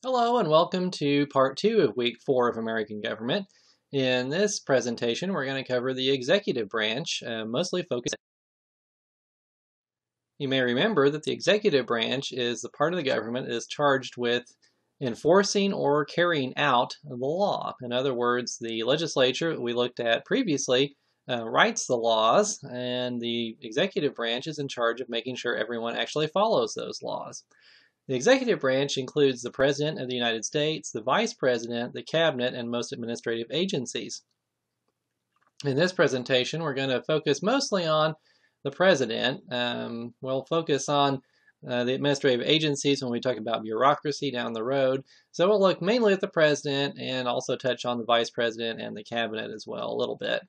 Hello and welcome to part 2 of week 4 of American Government. In this presentation, we're going to cover the executive branch, mostly focused. You may remember that the executive branch is the part of the government that is charged with enforcing or carrying out the law. In other words, the legislature we looked at previously writes the laws, and the executive branch is in charge of making sure everyone actually follows those laws. The executive branch includes the President of the United States, the Vice President, the Cabinet, and most administrative agencies. In this presentation, we're going to focus mostly on the President. We'll focus on the administrative agencies when we talk about bureaucracy down the road. So we'll look mainly at the President and also touch on the Vice President and the Cabinet as well a little bit.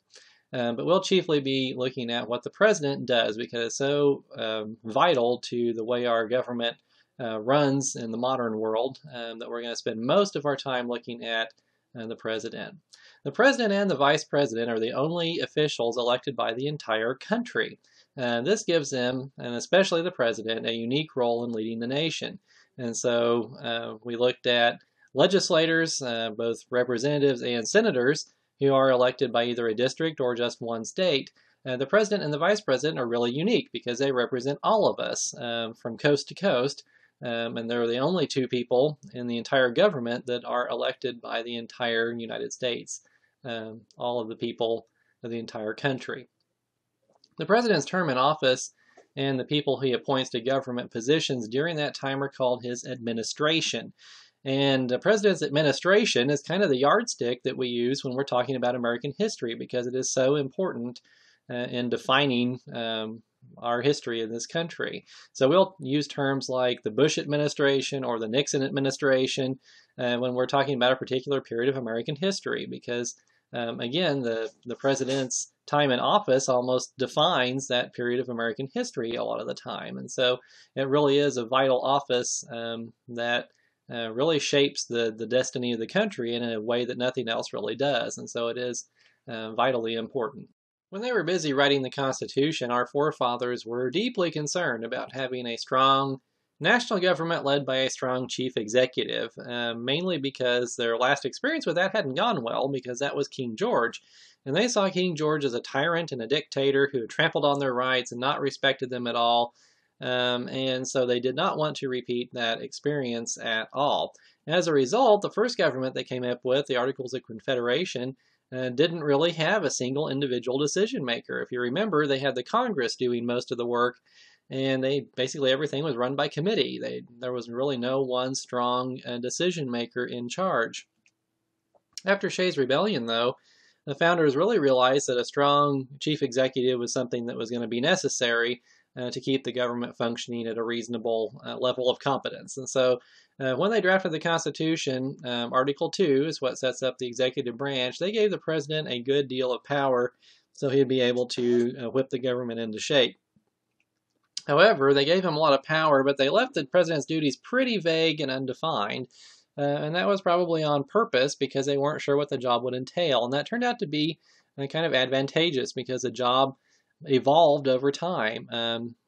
But we'll chiefly be looking at what the President does because it's so vital to the way our government runs in the modern world that we're going to spend most of our time looking at the President. The President and the Vice President are the only officials elected by the entire country. This gives them, and especially the President, a unique role in leading the nation. And so we looked at legislators, both representatives and senators, who are elected by either a district or just one state. The President and the Vice President are really unique because they represent all of us from coast to coast. And they're the only two people in the entire government that are elected by the entire United States, all of the people of the entire country. The president's term in office and the people he appoints to government positions during that time are called his administration. And the president's administration is kind of the yardstick that we use when we're talking about American history because it is so important in defining our history in this country. So we'll use terms like the Bush administration or the Nixon administration when we're talking about a particular period of American history because, again, the president's time in office almost defines that period of American history a lot of the time. And so it really is a vital office that really shapes the destiny of the country in a way that nothing else really does. And so it is vitally important. When they were busy writing the Constitution, our forefathers were deeply concerned about having a strong national government led by a strong chief executive, mainly because their last experience with that hadn't gone well, because that was King George. And they saw King George as a tyrant and a dictator who had trampled on their rights and not respected them at all. And so they did not want to repeat that experience at all. As a result, the first government they came up with, the Articles of Confederation, didn't really have a single individual decision maker. If you remember, they had the Congress doing most of the work, and basically everything was run by committee. There was really no one strong decision maker in charge. After Shays' Rebellion, though, the founders really realized that a strong chief executive was something that was going to be necessary to keep the government functioning at a reasonable level of competence. And so when they drafted the Constitution, Article 2 is what sets up the executive branch. They gave the president a good deal of power so he'd be able to whip the government into shape. However, they gave him a lot of power, but they left the president's duties pretty vague and undefined. And that was probably on purpose because they weren't sure what the job would entail. And that turned out to be kind of advantageous because the job evolved over time.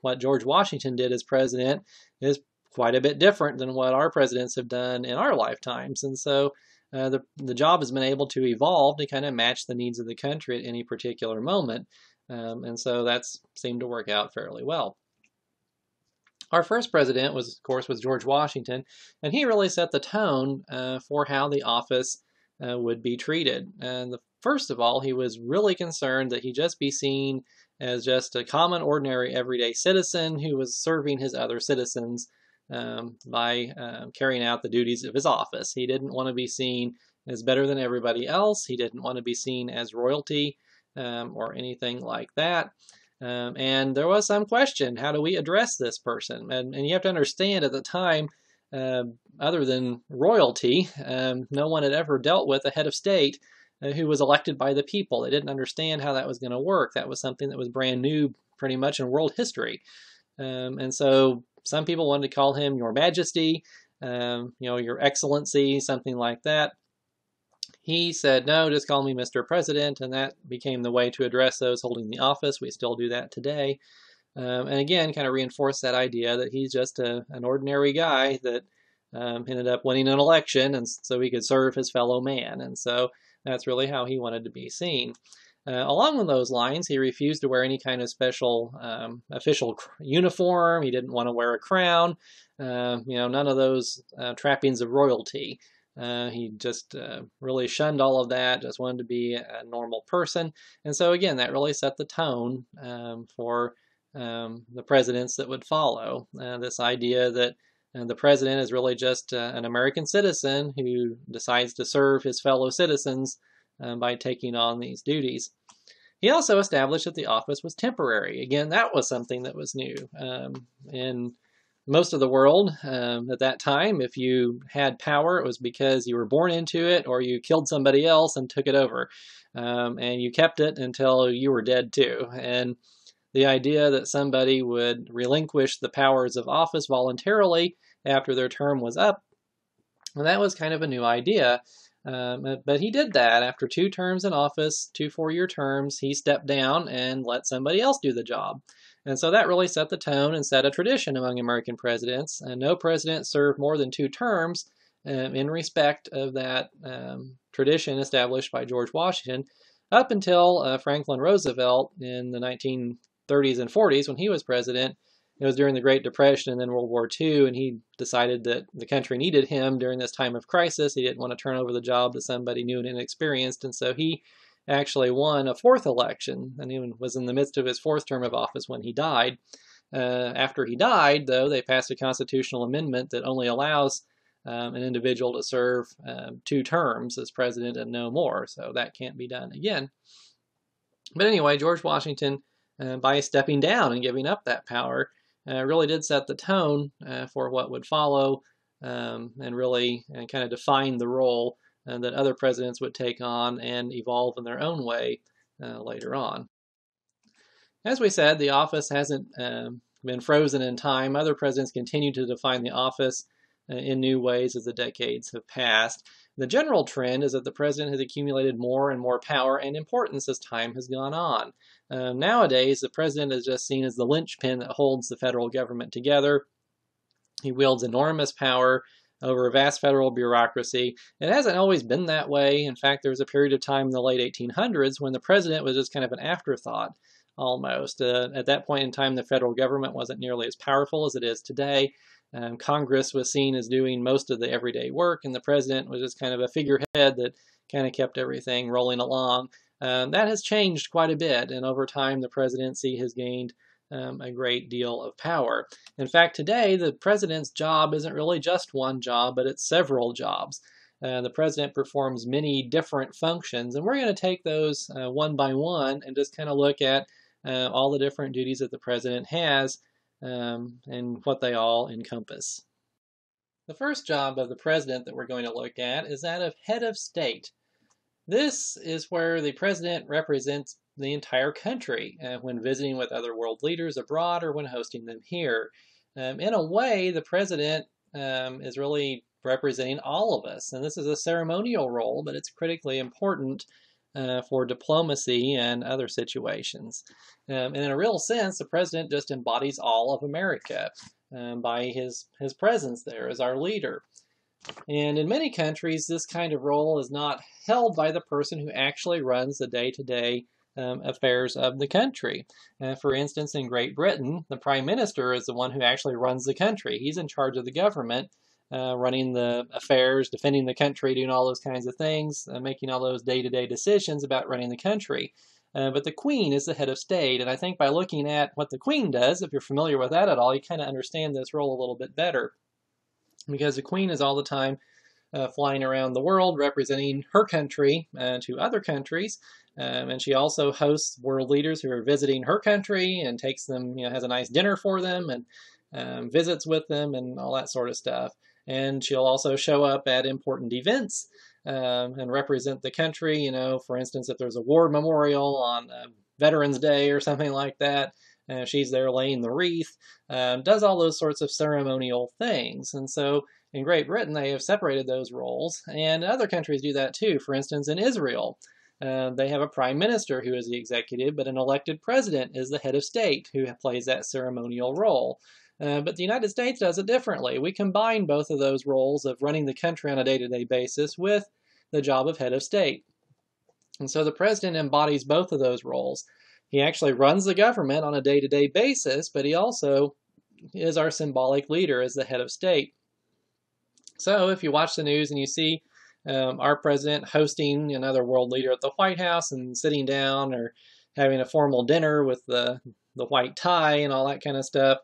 What George Washington did as president is quite a bit different than what our presidents have done in our lifetimes. And so the job has been able to evolve to kind of match the needs of the country at any particular moment. And so that's seemed to work out fairly well. Our first president was, of course, George Washington, and he really set the tone for how the office would be treated. And first of all, he was really concerned that he just be seen as just a common, ordinary, everyday citizen who was serving his other citizens by carrying out the duties of his office. He didn't want to be seen as better than everybody else. He didn't want to be seen as royalty or anything like that. And there was some question, how do we address this person? And you have to understand at the time, other than royalty, no one had ever dealt with a head of state who was elected by the people. They didn't understand how that was going to work. That was something that was brand new pretty much in world history. And so some people wanted to call him Your Majesty, Your Excellency, something like that. He said, no, just call me Mr. President, and that became the way to address those holding the office. We still do that today. And again, kind of reinforce that idea that he's just an ordinary guy that ended up winning an election, and so he could serve his fellow man. And so that's really how he wanted to be seen. Along with those lines, he refused to wear any kind of special official uniform. He didn't want to wear a crown, none of those trappings of royalty. He just really shunned all of that, just wanted to be a normal person. And so again, that really set the tone for the presidents that would follow. This idea that the president is really just an American citizen who decides to serve his fellow citizens by taking on these duties. He also established that the office was temporary. Again, that was something that was new. In most of the world at that time, if you had power, it was because you were born into it or you killed somebody else and took it over. And you kept it until you were dead too. And the idea that somebody would relinquish the powers of office voluntarily after their term was up, well, that was kind of a new idea. But he did that. After 2 terms in office, 2 4-year terms, he stepped down and let somebody else do the job. And so that really set the tone and set a tradition among American presidents. And no president served more than 2 terms in respect of that tradition established by George Washington up until Franklin Roosevelt in the 1930s and 40s when he was president. It was during the Great Depression and then World War II, and he decided that the country needed him during this time of crisis. He didn't want to turn over the job to somebody new and inexperienced, and so he actually won a 4th election, and he was in the midst of his 4th term of office when he died. After he died, though, they passed a constitutional amendment that only allows an individual to serve 2 terms as president and no more, so that can't be done again. But anyway, George Washington, by stepping down and giving up that power, really did set the tone for what would follow and really kind of define the role that other presidents would take on and evolve in their own way later on. As we said, the office hasn't been frozen in time. Other presidents continue to define the office in new ways as the decades have passed. The general trend is that the president has accumulated more and more power and importance as time has gone on. Nowadays, the president is just seen as the linchpin that holds the federal government together. He wields enormous power over a vast federal bureaucracy. It hasn't always been that way. In fact, there was a period of time in the late 1800s when the president was just kind of an afterthought, almost. At that point in time, the federal government wasn't nearly as powerful as it is today. Congress was seen as doing most of the everyday work, and the president was just kind of a figurehead that kind of kept everything rolling along. That has changed quite a bit, and over time the presidency has gained a great deal of power. In fact, today the president's job isn't really just one job, but it's several jobs. The president performs many different functions, and we're going to take those one by one and just kind of look at all the different duties that the president has and what they all encompass. The first job of the president that we're going to look at is that of head of state. This is where the president represents the entire country when visiting with other world leaders abroad or when hosting them here. In a way, the president is really representing all of us, and this is a ceremonial role, but it's critically important for diplomacy and other situations. And in a real sense, the president just embodies all of America by his presence there as our leader. And in many countries, this kind of role is not held by the person who actually runs the day-to-day affairs of the country. For instance, in Great Britain, the Prime Minister is the one who actually runs the country. He's in charge of the government, running the affairs, defending the country, doing all those kinds of things, making all those day-to-day decisions about running the country. But the Queen is the head of state, and I think by looking at what the Queen does, if you're familiar with that at all, you kind of understand this role a little bit better. Because the Queen is all the time flying around the world representing her country to other countries, and she also hosts world leaders who are visiting her country and takes them, has a nice dinner for them and visits with them and all that sort of stuff. And she'll also show up at important events and represent the country. For instance, if there's a war memorial on Veterans Day or something like that, she's there laying the wreath, does all those sorts of ceremonial things. And so in Great Britain, they have separated those roles, and other countries do that too. For instance, in Israel, they have a prime minister who is the executive, but an elected president is the head of state who plays that ceremonial role. But the United States does it differently. We combine both of those roles of running the country on a day-to-day basis with the job of head of state. And so the president embodies both of those roles. He actually runs the government on a day-to-day basis, but he also is our symbolic leader as the head of state. So if you watch the news and you see our president hosting another world leader at the White House and sitting down or having a formal dinner with the white tie and all that kind of stuff,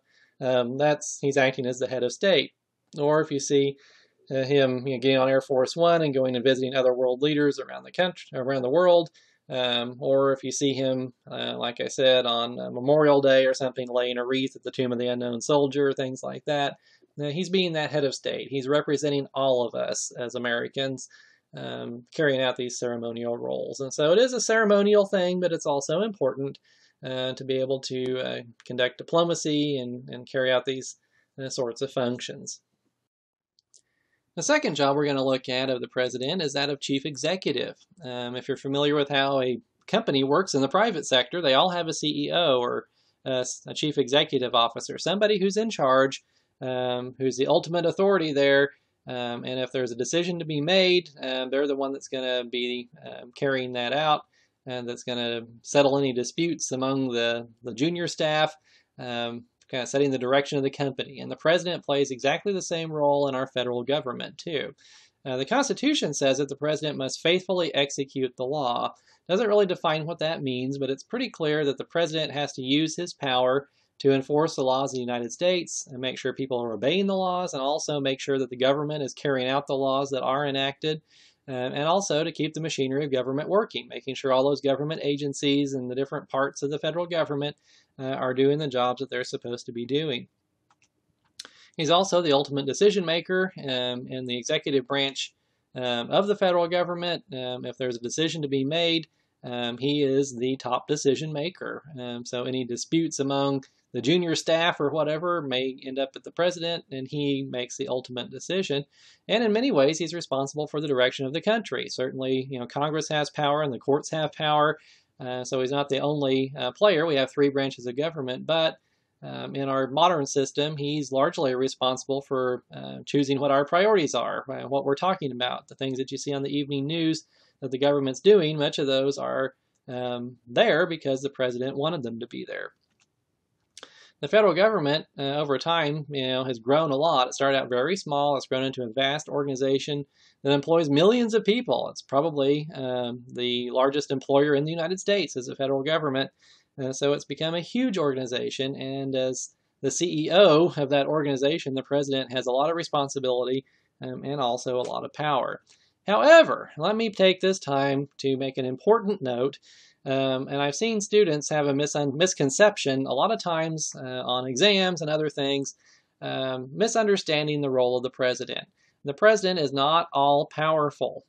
he's acting as the head of state. Or if you see him getting on Air Force One and going and visiting other world leaders around the country, around the world, or if you see him, like I said, on Memorial Day or something, laying a wreath at the Tomb of the Unknown Soldier, things like that, he's being that head of state. He's representing all of us as Americans, carrying out these ceremonial roles. And so it is a ceremonial thing, but it's also important to be able to conduct diplomacy and carry out these sorts of functions. The second job we're going to look at of the president is that of chief executive. If you're familiar with how a company works in the private sector, they all have a CEO or a chief executive officer, somebody who's in charge, who's the ultimate authority there. And if there's a decision to be made, they're the one that's going to be carrying that out, and that's going to settle any disputes among the junior staff, kind of setting the direction of the company. And the president plays exactly the same role in our federal government, too. The Constitution says that the president must faithfully execute the law. Doesn't really define what that means, but it's pretty clear that the president has to use his power to enforce the laws of the United States and make sure people are obeying the laws, and also make sure that the government is carrying out the laws that are enacted, and also to keep the machinery of government working, making sure all those government agencies and the different parts of the federal government are doing the jobs that they're supposed to be doing. He's also the ultimate decision maker in the executive branch of the federal government. If there's a decision to be made, he is the top decision maker. So any disputes among the junior staff or whatever may end up at the president, and he makes the ultimate decision. And in many ways, he's responsible for the direction of the country. Certainly, Congress has power and the courts have power. So he's not the only player. We have three branches of government, but in our modern system, he's largely responsible for choosing what our priorities are, what we're talking about, the things that you see on the evening news that the government's doing. Much of those are there because the president wanted them to be there. The federal government, over time, has grown a lot. It started out very small. It's grown into a vast organization that employs millions of people. It's probably the largest employer in the United States is the federal government. So it's become a huge organization. And as the CEO of that organization, the president has a lot of responsibility and also a lot of power. However, let me take this time to make an important note. And I've seen students have a misconception a lot of times on exams and other things, misunderstanding the role of the president. The president is not all powerful.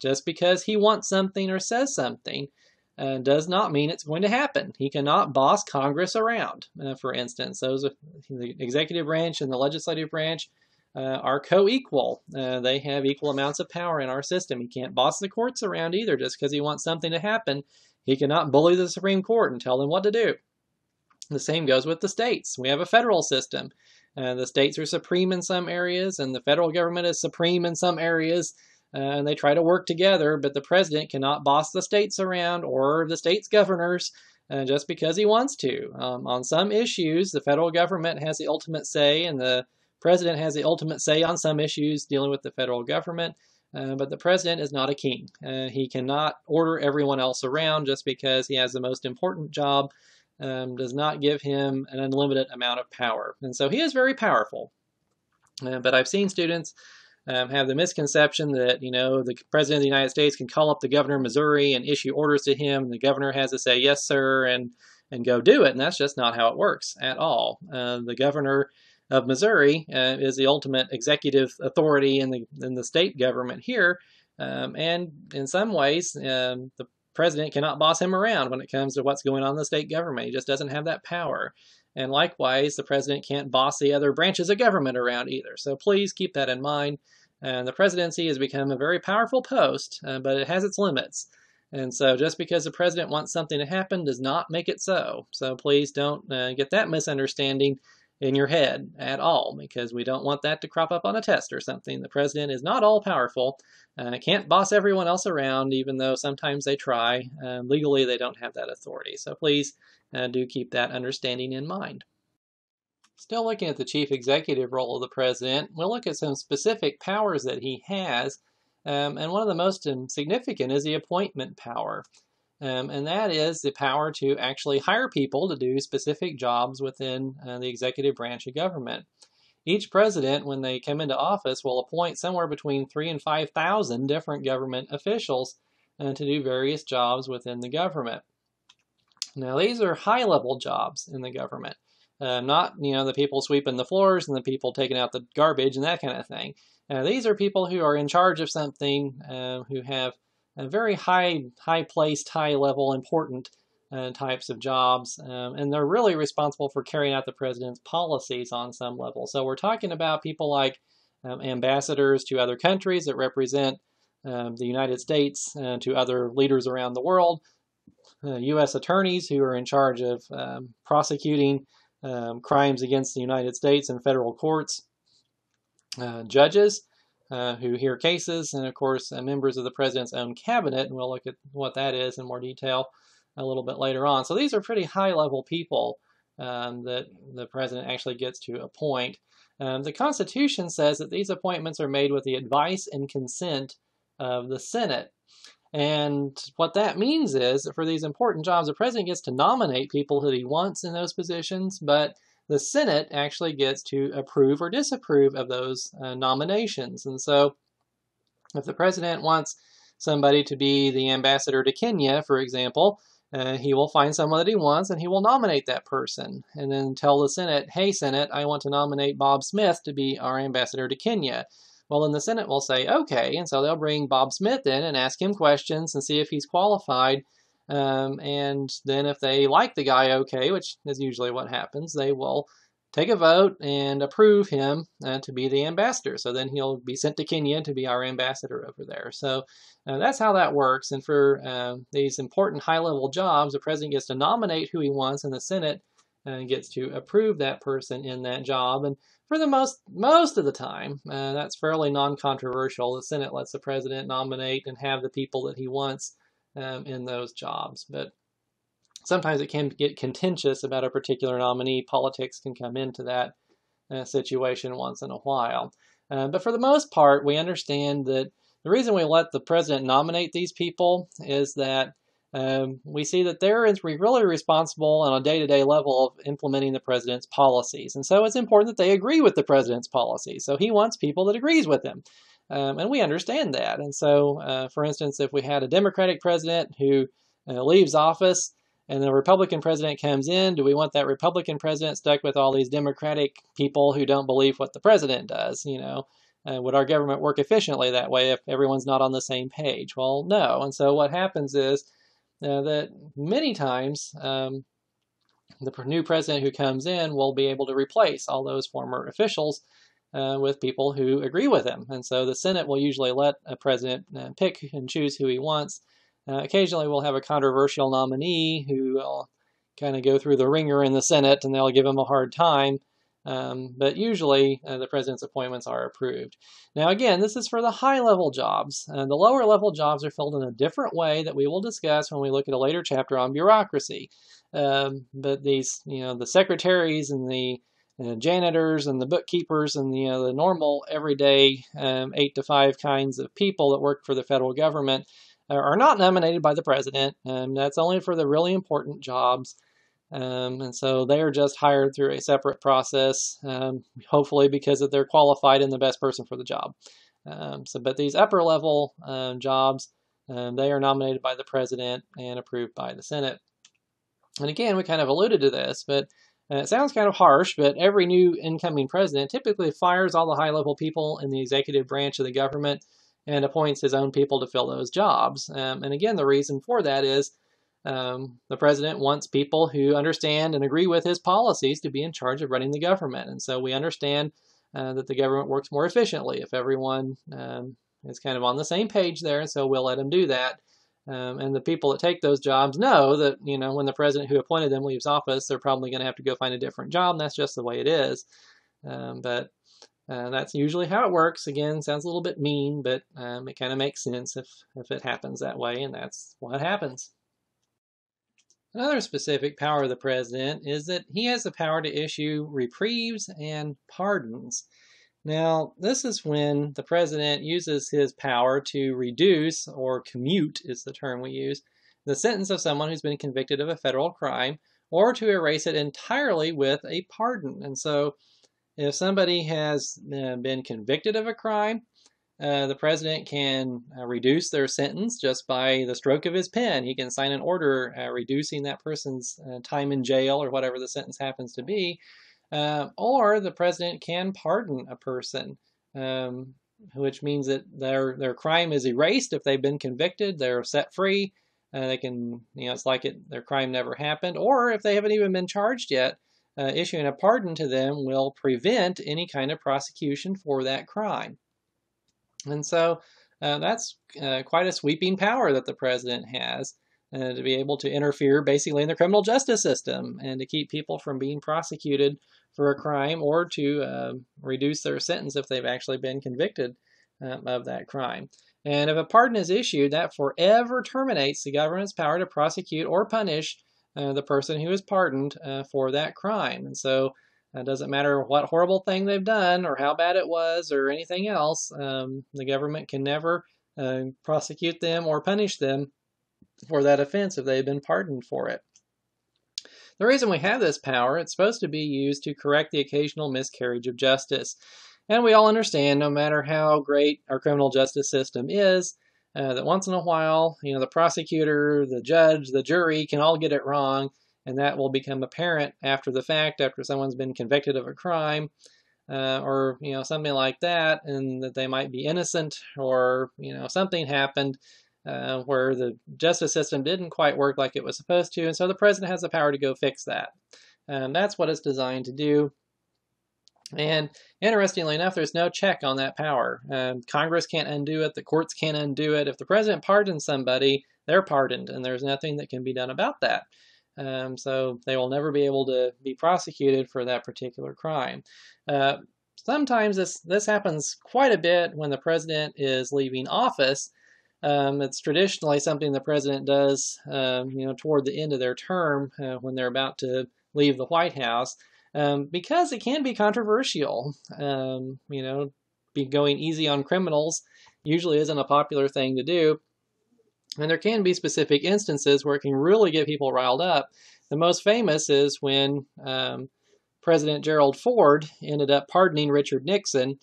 Just because he wants something or says something does not mean it's going to happen. He cannot boss Congress around, for instance. The executive branch and the legislative branch are co-equal. They have equal amounts of power in our system. He can't boss the courts around either just because he wants something to happen. He cannot bully the Supreme Court and tell them what to do. The same goes with the states. We have a federal system. The states are supreme in some areas, and the federal government is supreme in some areas, and they try to work together, but the president cannot boss the states around or the states' governors just because he wants to. On some issues, the federal government has the ultimate say, and the president has the ultimate say on some issues dealing with the federal government. But the president is not a king. He cannot order everyone else around just because he has the most important job. Does not give him an unlimited amount of power. And so he is very powerful. But I've seen students have the misconception that, the president of the United States can call up the governor of Missouri and issue orders to him. And the governor has to say, yes, sir, and go do it. And that's just not how it works at all. The governor of Missouri is the ultimate executive authority in the state government here, and in some ways the president cannot boss him around when it comes to what's going on in the state government. He just doesn't have that power. And likewise, the president can't boss the other branches of government around either. So please keep that in mind. The presidency has become a very powerful post, but it has its limits. And so just because the president wants something to happen does not make it so. So please don't get that misunderstanding. in your head at all, because we don't want that to crop up on a test or something. The president is not all powerful, can't boss everyone else around, even though sometimes they try. Legally, they don't have that authority. So please do keep that understanding in mind. Still looking at the chief executive role of the president, we'll look at some specific powers that he has. And one of the most significant is the appointment power. And that is the power to actually hire people to do specific jobs within the executive branch of government. Each president, when they come into office, will appoint somewhere between 3,000 and 5,000 different government officials to do various jobs within the government. Now, these are high-level jobs in the government. Not, the people sweeping the floors and the people taking out the garbage and that kind of thing. These are people who are in charge of something, who have very high-placed, high-level, important types of jobs, and they're really responsible for carrying out the president's policies on some level. So we're talking about people like ambassadors to other countries that represent the United States to other leaders around the world, U.S. attorneys who are in charge of prosecuting crimes against the United States in federal courts, judges who hear cases, and of course members of the president's own cabinet, and we'll look at what that is in more detail a little bit later on. So these are pretty high-level people that the president actually gets to appoint. The Constitution says that these appointments are made with the advice and consent of the Senate. And what that means is that for these important jobs, the president gets to nominate people that he wants in those positions, but the Senate actually gets to approve or disapprove of those nominations. And so if the president wants somebody to be the ambassador to Kenya, for example, he will find someone that he wants and he will nominate that person and then tell the Senate, hey, Senate, I want to nominate Bob Smith to be our ambassador to Kenya. Well, then the Senate will say, okay, and so they'll bring Bob Smith in and ask him questions and see if he's qualified. And then if they like the guy okay, which is usually what happens, they will take a vote and approve him to be the ambassador. So then he'll be sent to Kenya to be our ambassador over there. So that's how that works. And for these important high-level jobs, the president gets to nominate who he wants, and the Senate gets to approve that person in that job. And for the most of the time, that's fairly non-controversial. The Senate lets the president nominate and have the people that he wants in those jobs. But sometimes it can get contentious about a particular nominee. Politics can come into that situation once in a while. But for the most part, we understand that the reason we let the president nominate these people is that we see that they're really responsible on a day-to-day level of implementing the president's policies. And so it's important that they agree with the president's policies. So he wants people that agrees with him. And we understand that. And so, for instance, if we had a Democratic president who leaves office and the Republican president comes in, do we want that Republican president stuck with all these Democratic people who don't believe what the president does? Would our government work efficiently that way if everyone's not on the same page? Well, no. And so what happens is that many times the new president who comes in will be able to replace all those former officials with people who agree with him. And so the Senate will usually let a president pick and choose who he wants. Occasionally we'll have a controversial nominee who will kind of go through the ringer in the Senate and they'll give him a hard time. But usually the president's appointments are approved. Now again, this is for the high-level jobs. The lower-level jobs are filled in a different way that we will discuss when we look at a later chapter on bureaucracy. But these, the secretaries and the janitors and the bookkeepers and the normal everyday 8 to 5 kinds of people that work for the federal government are not nominated by the president. That's only for the really important jobs. And so they are just hired through a separate process, hopefully because they're qualified and the best person for the job. But these upper level jobs, they are nominated by the president and approved by the Senate. And again, we kind of alluded to this, but it sounds kind of harsh, but every new incoming president typically fires all the high-level people in the executive branch of the government and appoints his own people to fill those jobs. And again, the reason for that is the president wants people who understand and agree with his policies to be in charge of running the government. And so we understand that the government works more efficiently if everyone is kind of on the same page there, and so we'll let him do that. And the people that take those jobs know that, when the president who appointed them leaves office, they're probably going to have to go find a different job. And that's just the way it is. But that's usually how it works. Again, sounds a little bit mean, but it kind of makes sense if it happens that way, and that's what happens. Another specific power of the president is that he has the power to issue reprieves and pardons. Now, this is when the president uses his power to reduce, or commute is the term we use, the sentence of someone who's been convicted of a federal crime, or to erase it entirely with a pardon. And so, if somebody has been convicted of a crime, the president can reduce their sentence just by the stroke of his pen. He can sign an order reducing that person's time in jail, or whatever the sentence happens to be. Or the president can pardon a person, which means that their crime is erased. If they've been convicted, they're set free. They can, it's like their crime never happened. Or if they haven't even been charged yet, issuing a pardon to them will prevent any kind of prosecution for that crime. And so that's quite a sweeping power that the president has, to be able to interfere basically in the criminal justice system and to keep people from being prosecuted for a crime, or to reduce their sentence if they've actually been convicted of that crime. And if a pardon is issued, that forever terminates the government's power to prosecute or punish the person who is pardoned for that crime. And so it doesn't matter what horrible thing they've done or how bad it was or anything else, the government can never prosecute them or punish them for that offense if they've been pardoned for it. The reason we have this power, it's supposed to be used to correct the occasional miscarriage of justice. And we all understand, no matter how great our criminal justice system is, that once in a while, the prosecutor, the judge, the jury can all get it wrong, and that will become apparent after the fact, after someone's been convicted of a crime, or something like that, and that they might be innocent, or something happened where the justice system didn't quite work like it was supposed to, and so the president has the power to go fix that. That's what it's designed to do. And interestingly enough, there's no check on that power. Congress can't undo it. The courts can't undo it. If the president pardons somebody, they're pardoned, and there's nothing that can be done about that. So they will never be able to be prosecuted for that particular crime. Sometimes this happens quite a bit when the president is leaving office. It's traditionally something the president does, toward the end of their term, when they're about to leave the White House, because it can be controversial. Be going easy on criminals usually isn't a popular thing to do. And there can be specific instances where it can really get people riled up. The most famous is when President Gerald Ford ended up pardoning Richard Nixon.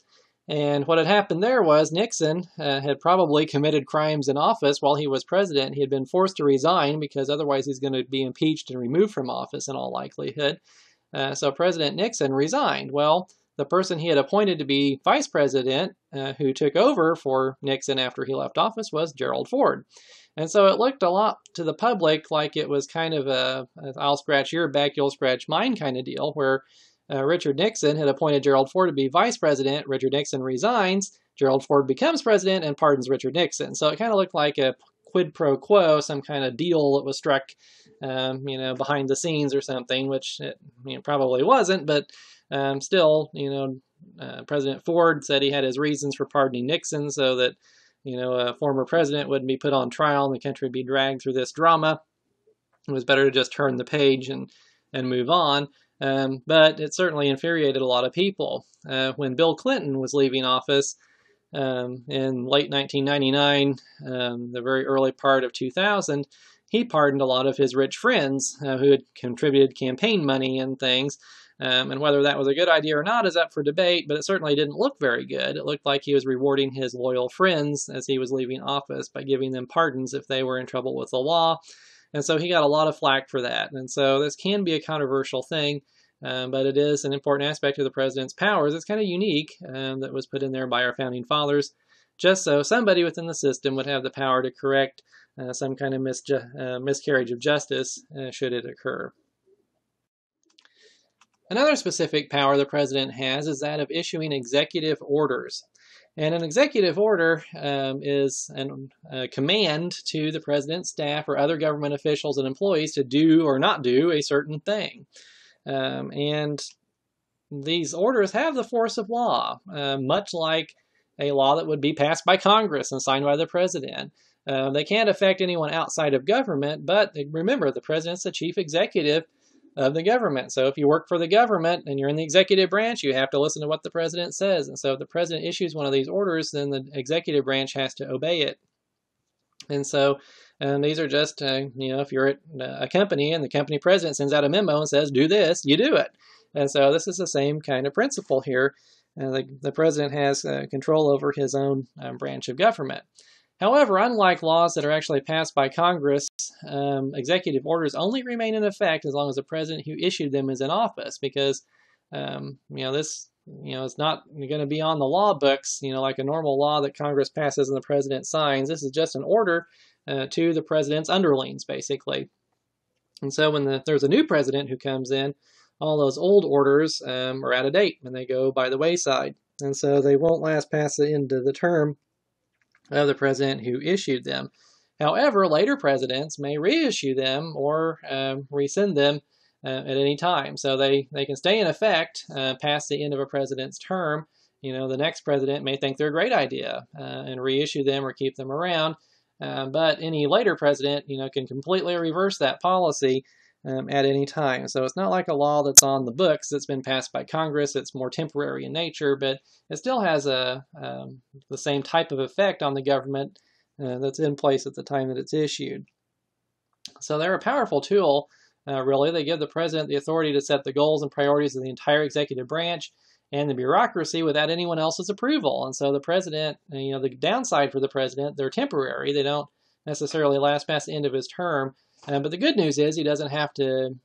And what had happened there was Nixon had probably committed crimes in office while he was president. He had been forced to resign because otherwise he's going to be impeached and removed from office in all likelihood. So President Nixon resigned. Well, the person he had appointed to be vice president, who took over for Nixon after he left office, was Gerald Ford. And so it looked a lot to the public like it was kind of a I'll scratch your back, you'll scratch mine kind of deal, where Richard Nixon had appointed Gerald Ford to be vice president. Richard Nixon resigns. Gerald Ford becomes president and pardons Richard Nixon. So it kind of looked like a quid pro quo, some kind of deal that was struck, behind the scenes or something, which it probably wasn't. But still, President Ford said he had his reasons for pardoning Nixon so that, a former president wouldn't be put on trial and the country would be dragged through this drama. It was better to just turn the page and move on. But it certainly infuriated a lot of people. When Bill Clinton was leaving office in late 1999, the very early part of 2000, he pardoned a lot of his rich friends who had contributed campaign money and things. And whether that was a good idea or not is up for debate, but it certainly didn't look very good. It looked like he was rewarding his loyal friends as he was leaving office by giving them pardons if they were in trouble with the law. And so he got a lot of flack for that. And so this can be a controversial thing, but it is an important aspect of the president's powers. It's kind of unique that was put in there by our founding fathers, just so somebody within the system would have the power to correct some kind of miscarriage of justice should it occur. Another specific power the president has is that of issuing executive orders. And an executive order is a command to the president's staff or other government officials and employees to do or not do a certain thing. And these orders have the force of law, much like a law that would be passed by Congress and signed by the president. They can't affect anyone outside of government, but remember, the president's the chief executive of the government. So if you work for the government and you're in the executive branch, you have to listen to what the president says. And so if the president issues one of these orders, then the executive branch has to obey it. And so these are just, if you're at a company and the company president sends out a memo and says, do this, you do it. And so this is the same kind of principle here. The president has control over his own branch of government. However, unlike laws that are actually passed by Congress, executive orders only remain in effect as long as the president who issued them is in office, because this it's not going to be on the law books, like a normal law that Congress passes and the president signs. This is just an order to the president's underlings, basically. And so when there's a new president who comes in, all those old orders are out of date and they go by the wayside. And so they won't last past the end of the term of the president who issued them. However, later presidents may reissue them or rescind them at any time. So they can stay in effect past the end of a president's term. The next president may think they're a great idea and reissue them or keep them around. But any later president, can completely reverse that policy at any time. So it's not like a law that's on the books that's been passed by Congress. It's more temporary in nature, but it still has the same type of effect on the government that's in place at the time that it's issued. So they're a powerful tool, really. They give the president the authority to set the goals and priorities of the entire executive branch and the bureaucracy without anyone else's approval. And so the president, the downside for the president, they're temporary. They don't necessarily last past the end of his term. But the good news is he doesn't have to,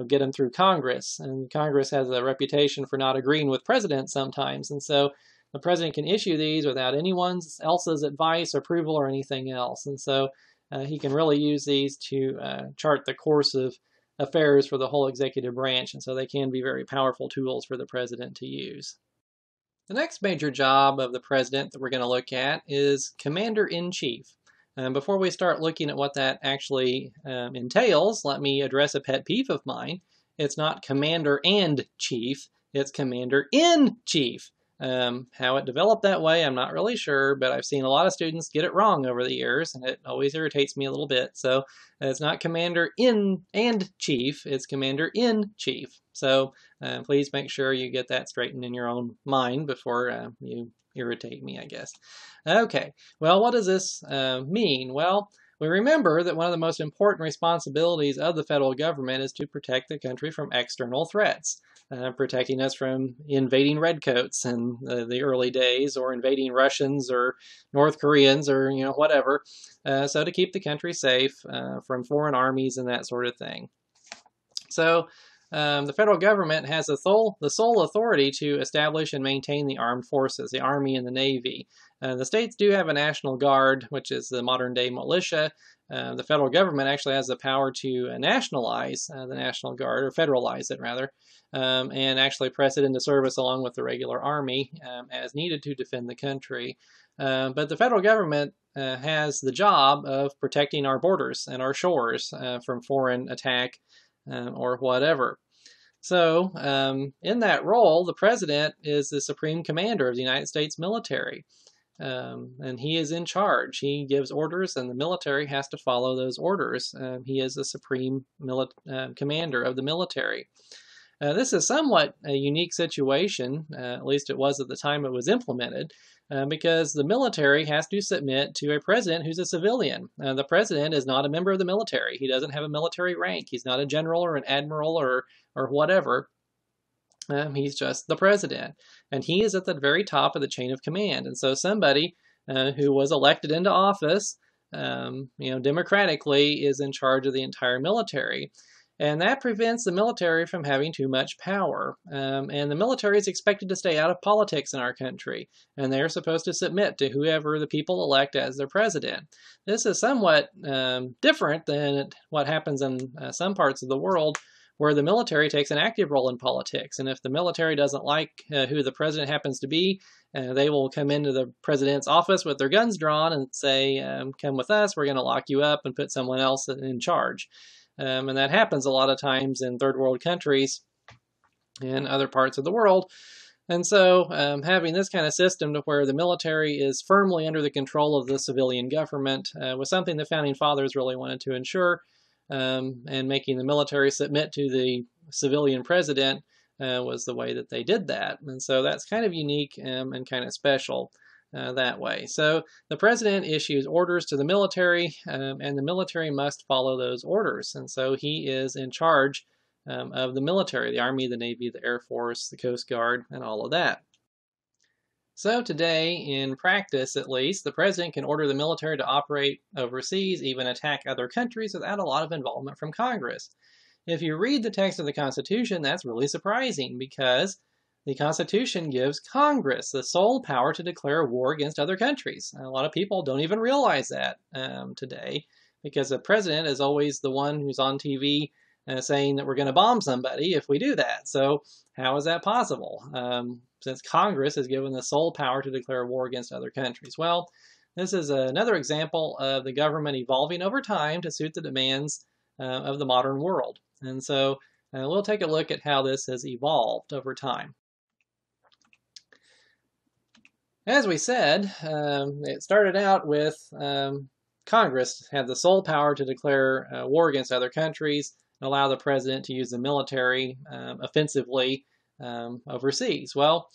get them through Congress. And Congress has a reputation for not agreeing with presidents sometimes. And so the president can issue these without anyone else's advice, approval, or anything else. And so he can really use these to chart the course of affairs for the whole executive branch. And so they can be very powerful tools for the president to use. The next major job of the president that we're going to look at is Commander-in-Chief. Before we start looking at what that actually entails, let me address a pet peeve of mine. It's not Commander and Chief, it's Commander-in-Chief. How it developed that way, I'm not really sure, but I've seen a lot of students get it wrong over the years, and it always irritates me a little bit. So it's not Commander-in-and-Chief, it's Commander-in-Chief. So please make sure you get that straightened in your own mind before you irritate me, I guess. Okay, well, what does this mean? Well, we remember that one of the most important responsibilities of the federal government is to protect the country from external threats, protecting us from invading redcoats in the early days, or invading Russians or North Koreans or whatever, so to keep the country safe from foreign armies and that sort of thing. So the federal government has the sole authority to establish and maintain the armed forces, the Army and the Navy. The states do have a National Guard, which is the modern-day militia. The federal government actually has the power to nationalize the National Guard, or federalize it rather, and actually press it into service along with the regular Army as needed to defend the country. But the federal government has the job of protecting our borders and our shores from foreign attack or whatever. So in that role, the president is the supreme commander of the United States military. And he is in charge. He gives orders, and the military has to follow those orders. He is the supreme commander of the military. This is somewhat a unique situation, at least it was at the time it was implemented, because the military has to submit to a president who's a civilian. The president is not a member of the military. He doesn't have a military rank. He's not a general or an admiral or whatever. He's just the president, and he is at the very top of the chain of command. And so somebody who was elected into office, democratically, is in charge of the entire military. And that prevents the military from having too much power. And the military is expected to stay out of politics in our country, and they're supposed to submit to whoever the people elect as their president. This is somewhat different than what happens in some parts of the world, where the military takes an active role in politics. And if the military doesn't like who the president happens to be, they will come into the president's office with their guns drawn and say, come with us, we're going to lock you up and put someone else in charge. And that happens a lot of times in third world countries and other parts of the world. And so having this kind of system to where the military is firmly under the control of the civilian government was something the Founding Fathers really wanted to ensure, and making the military submit to the civilian president was the way that they did that. And so that's kind of unique and kind of special that way. So the president issues orders to the military, and the military must follow those orders. And so he is in charge of the military, the Army, the Navy, the Air Force, the Coast Guard, and all of that. So today, in practice at least, the president can order the military to operate overseas, even attack other countries without a lot of involvement from Congress. If you read the text of the Constitution, that's really surprising because the Constitution gives Congress the sole power to declare war against other countries. And a lot of people don't even realize that today, because the president is always the one who's on TV saying that we're going to bomb somebody if we do that. So how is that possible? Since Congress is given the sole power to declare war against other countries. Well, this is another example of the government evolving over time to suit the demands of the modern world. And so we'll take a look at how this has evolved over time. As we said, it started out with Congress had the sole power to declare war against other countries and allow the president to use the military offensively overseas. Well,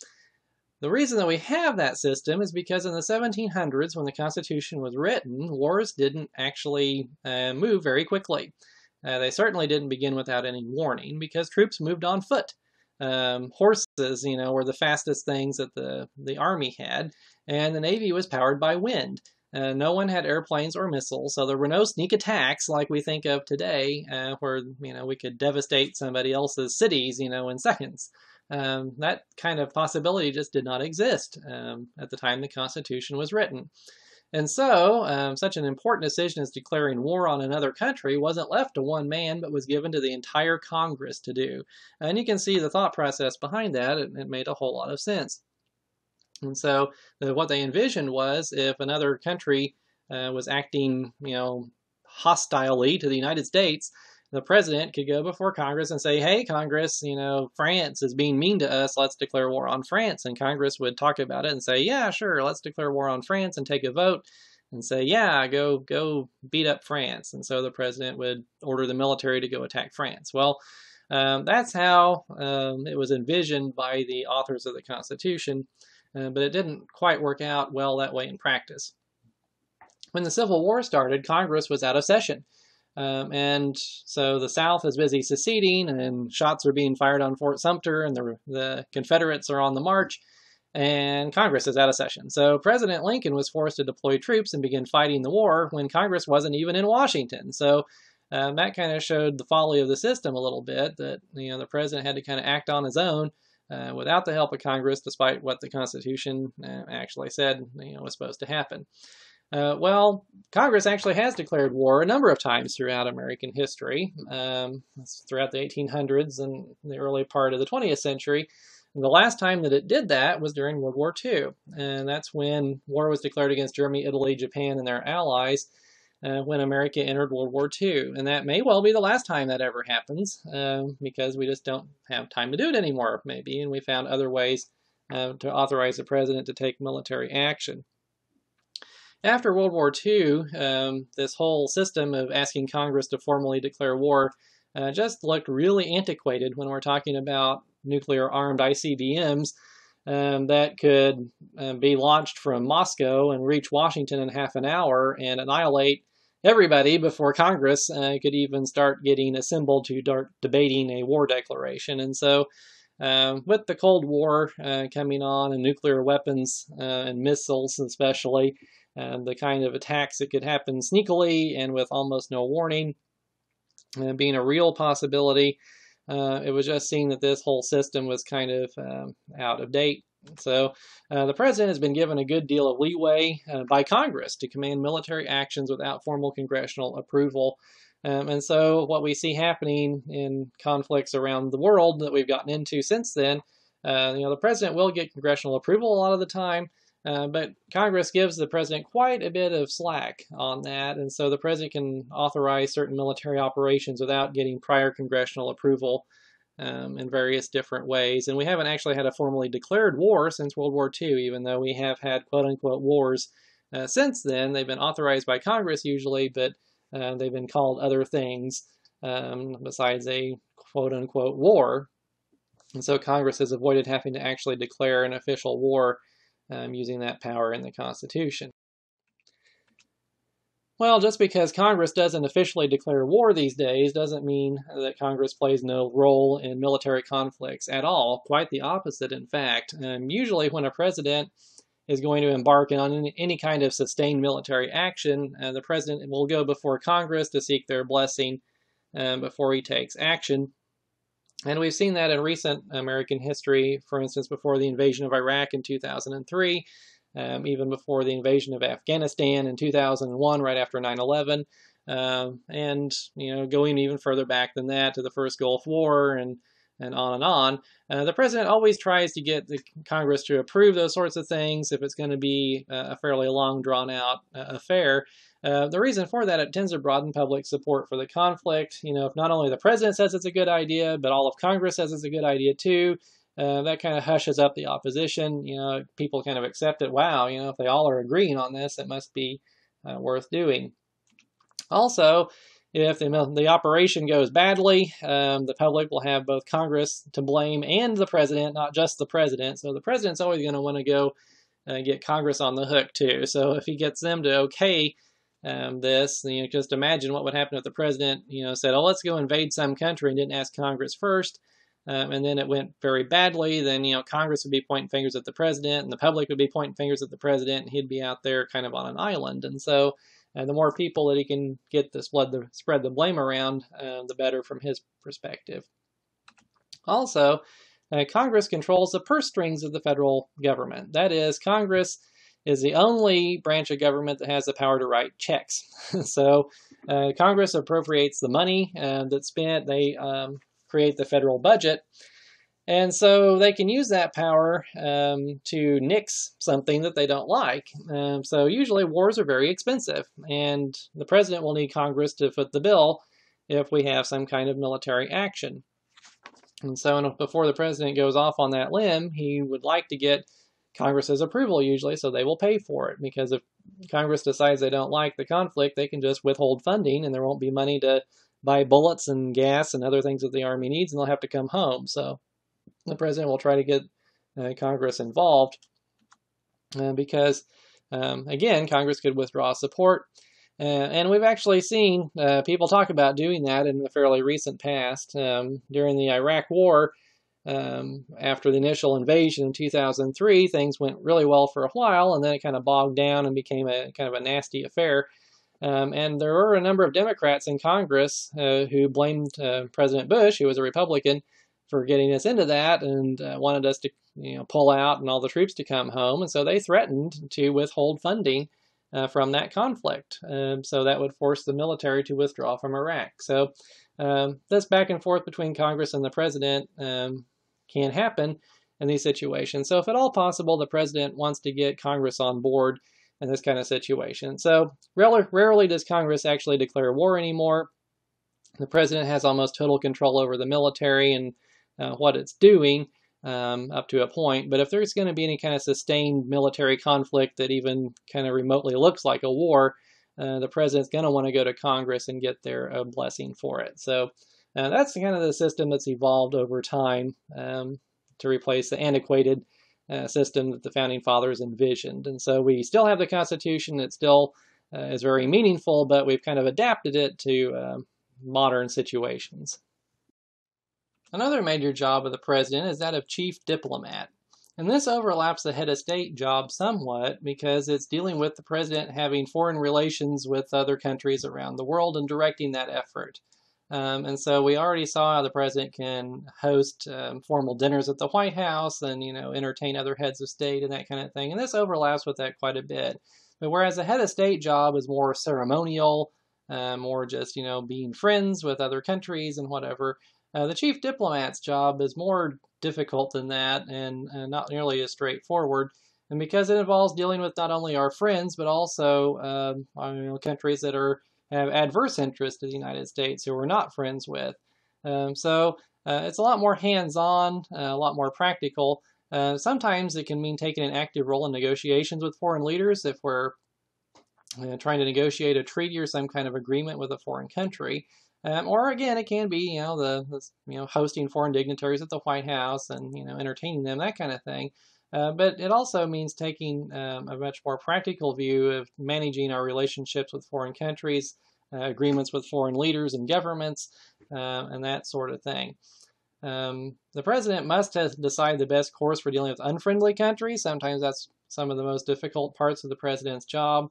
the reason that we have that system is because in the 1700s, when the Constitution was written, wars didn't actually move very quickly. They certainly didn't begin without any warning because troops moved on foot. Horses, were the fastest things that the Army had, and the Navy was powered by wind. No one had airplanes or missiles, so there were no sneak attacks like we think of today, where we could devastate somebody else's cities, in seconds. That kind of possibility just did not exist at the time the Constitution was written. And so, such an important decision as declaring war on another country wasn't left to one man, but was given to the entire Congress to do. And you can see the thought process behind that. It made a whole lot of sense. And so what they envisioned was if another country was acting, hostilely to the United States, the president could go before Congress and say, hey, Congress, France is being mean to us. Let's declare war on France. And Congress would talk about it and say, yeah, sure, let's declare war on France and take a vote and say, yeah, go beat up France. And so the president would order the military to go attack France. Well, that's how it was envisioned by the authors of the Constitution. But it didn't quite work out well that way in practice. When the Civil War started, Congress was out of session. And so the South is busy seceding, and shots are being fired on Fort Sumter, and the Confederates are on the march, and Congress is out of session. So President Lincoln was forced to deploy troops and begin fighting the war when Congress wasn't even in Washington. So that kind of showed the folly of the system a little bit, that the president had to kind of act on his own. Without the help of Congress, despite what the Constitution actually said was supposed to happen. Well, Congress actually has declared war a number of times throughout American history, throughout the 1800s and the early part of the 20th century. And the last time that it did that was during World War II, and that's when war was declared against Germany, Italy, Japan, and their allies, when America entered World War II. And that may well be the last time that ever happens, because we just don't have time to do it anymore, maybe, and we found other ways to authorize the president to take military action. After World War II, this whole system of asking Congress to formally declare war just looked really antiquated when we're talking about nuclear-armed ICBMs that could be launched from Moscow and reach Washington in half an hour and annihilate everybody before Congress could even start getting assembled to start debating a war declaration. And so with the Cold War coming on, and nuclear weapons and missiles especially, the kind of attacks that could happen sneakily and with almost no warning being a real possibility, it was just seen that this whole system was kind of out of date. So the president has been given a good deal of leeway by Congress to command military actions without formal congressional approval. And so what we see happening in conflicts around the world that we've gotten into since then, the president will get congressional approval a lot of the time, but Congress gives the president quite a bit of slack on that, and so the president can authorize certain military operations without getting prior congressional approval in various different ways. And we haven't actually had a formally declared war since World War II, even though we have had quote-unquote wars since then. They've been authorized by Congress usually, but they've been called other things besides a quote-unquote war. And so Congress has avoided having to actually declare an official war using that power in the Constitution. Well, just because Congress doesn't officially declare war these days doesn't mean that Congress plays no role in military conflicts at all. Quite the opposite, in fact. Usually when a president is going to embark on any kind of sustained military action, the president will go before Congress to seek their blessing before he takes action. And we've seen that in recent American history, for instance, before the invasion of Iraq in 2003, even before the invasion of Afghanistan in 2001, right after 9/11, and going even further back than that to the first Gulf War and on and on. The president always tries to get the Congress to approve those sorts of things if it's going to be a fairly long, drawn-out affair. The reason for that, it tends to broaden public support for the conflict. If not only the president says it's a good idea, but all of Congress says it's a good idea too, that kind of hushes up the opposition. People kind of accept it. Wow, if they all are agreeing on this, it must be worth doing. Also, if the operation goes badly, the public will have both Congress to blame and the president, not just the president. So the president's always going to want to go get Congress on the hook too. So if he gets them to okay this, just imagine what would happen if the president, said, "Oh, let's go invade some country," and didn't ask Congress first. And then it went very badly. Then, Congress would be pointing fingers at the president, and the public would be pointing fingers at the president, and he'd be out there kind of on an island. And so the more people that he can get to spread the blame around, the better from his perspective. Also, Congress controls the purse strings of the federal government. That is, Congress is the only branch of government that has the power to write checks. So Congress appropriates the money that's spent. They create the federal budget. And so they can use that power to nix something that they don't like. So usually wars are very expensive, and the president will need Congress to foot the bill if we have some kind of military action. And so before the president goes off on that limb, he would like to get Congress's approval usually, so they will pay for it. Because if Congress decides they don't like the conflict, they can just withhold funding, and there won't be money to buy bullets and gas and other things that the Army needs, and they'll have to come home. So the president will try to get Congress involved because, again, Congress could withdraw support. And we've actually seen people talk about doing that in the fairly recent past. During the Iraq War, after the initial invasion in 2003, things went really well for a while, and then it kind of bogged down and became a kind of a nasty affair. And there were a number of Democrats in Congress who blamed President Bush, who was a Republican, for getting us into that and wanted us to pull out and all the troops to come home. And so they threatened to withhold funding from that conflict. So that would force the military to withdraw from Iraq. So this back and forth between Congress and the president can happen in these situations. So if at all possible, the president wants to get Congress on board in this kind of situation. So rarely does Congress actually declare war anymore. The president has almost total control over the military and what it's doing up to a point. But if there's going to be any kind of sustained military conflict that even kind of remotely looks like a war, the president's going to want to go to Congress and get their blessing for it. So that's kind of the system that's evolved over time to replace the antiquated system that the Founding Fathers envisioned. And so we still have the Constitution. It still is very meaningful, but we've kind of adapted it to modern situations. Another major job of the president is that of chief diplomat. And this overlaps the head of state job somewhat because it's dealing with the president having foreign relations with other countries around the world and directing that effort. And so we already saw how the president can host formal dinners at the White House and, entertain other heads of state and that kind of thing. And this overlaps with that quite a bit. But whereas the head of state job is more ceremonial, or just, being friends with other countries and whatever. The chief diplomat's job is more difficult than that and not nearly as straightforward. And because it involves dealing with not only our friends, but also countries that have adverse interests to the United States who we're not friends with. So it's a lot more hands-on, a lot more practical. Sometimes it can mean taking an active role in negotiations with foreign leaders if we're trying to negotiate a treaty or some kind of agreement with a foreign country. Or again, it can be hosting foreign dignitaries at the White House and entertaining them, that kind of thing. But it also means taking a much more practical view of managing our relationships with foreign countries, agreements with foreign leaders and governments, and that sort of thing. The president must decide the best course for dealing with unfriendly countries. Sometimes that's some of the most difficult parts of the president's job.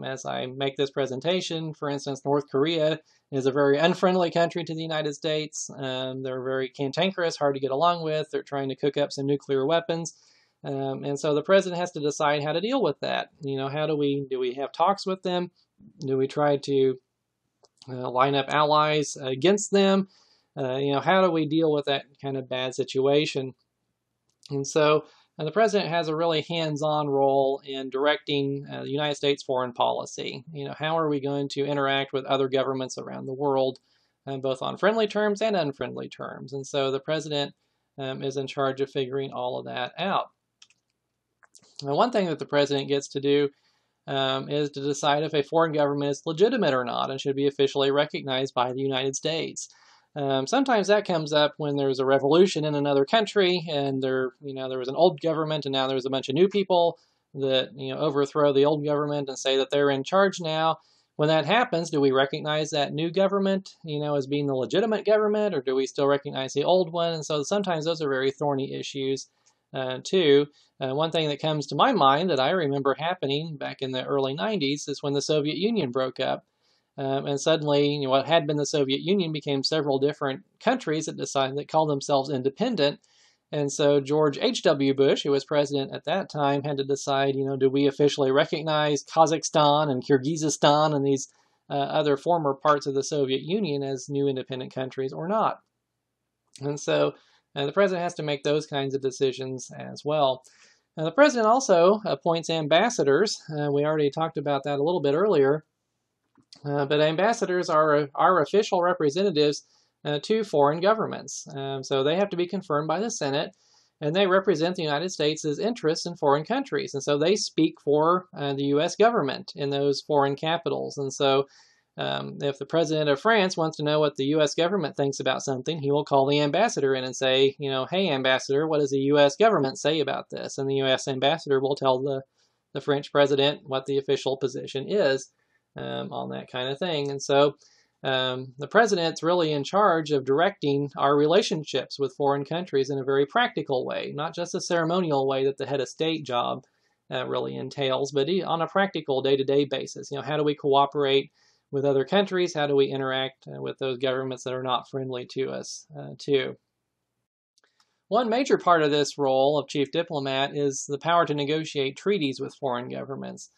As I make this presentation, for instance, North Korea is a very unfriendly country to the United States. They're very cantankerous, hard to get along with. They're trying to cook up some nuclear weapons. And so the president has to decide how to deal with that. How do we have talks with them? Do we try to line up allies against them? How do we deal with that kind of bad situation? And so the president has a really hands-on role in directing the United States foreign policy. How are we going to interact with other governments around the world, both on friendly terms and unfriendly terms? And so the president is in charge of figuring all of that out. Now, one thing that the president gets to do is to decide if a foreign government is legitimate or not and should be officially recognized by the United States. Sometimes that comes up when there's a revolution in another country and there was an old government and now there's a bunch of new people that overthrow the old government and say that they're in charge now. When that happens, do we recognize that new government as being the legitimate government, or do we still recognize the old one? And so sometimes those are very thorny issues too. One thing that comes to my mind that I remember happening back in the early 90s is when the Soviet Union broke up. And suddenly, what had been the Soviet Union became several different countries that called themselves independent. And so George H.W. Bush, who was president at that time, had to decide, do we officially recognize Kazakhstan and Kyrgyzstan and these other former parts of the Soviet Union as new independent countries or not? And so the president has to make those kinds of decisions as well. Now, the president also appoints ambassadors. We already talked about that a little bit earlier. But ambassadors are our official representatives to foreign governments. So they have to be confirmed by the Senate, and they represent the United States' interests in foreign countries. And so they speak for the U.S. government in those foreign capitals. And so if the president of France wants to know what the U.S. government thinks about something, he will call the ambassador in and say, hey, ambassador, what does the U.S. government say about this? And the U.S. ambassador will tell the French president what the official position is on that kind of thing. And so the president's really in charge of directing our relationships with foreign countries in a very practical way, not just a ceremonial way that the head of state job really entails, but on a practical day-to-day basis. How do we cooperate with other countries? How do we interact with those governments that are not friendly to us too? One major part of this role of chief diplomat is the power to negotiate treaties with foreign governments.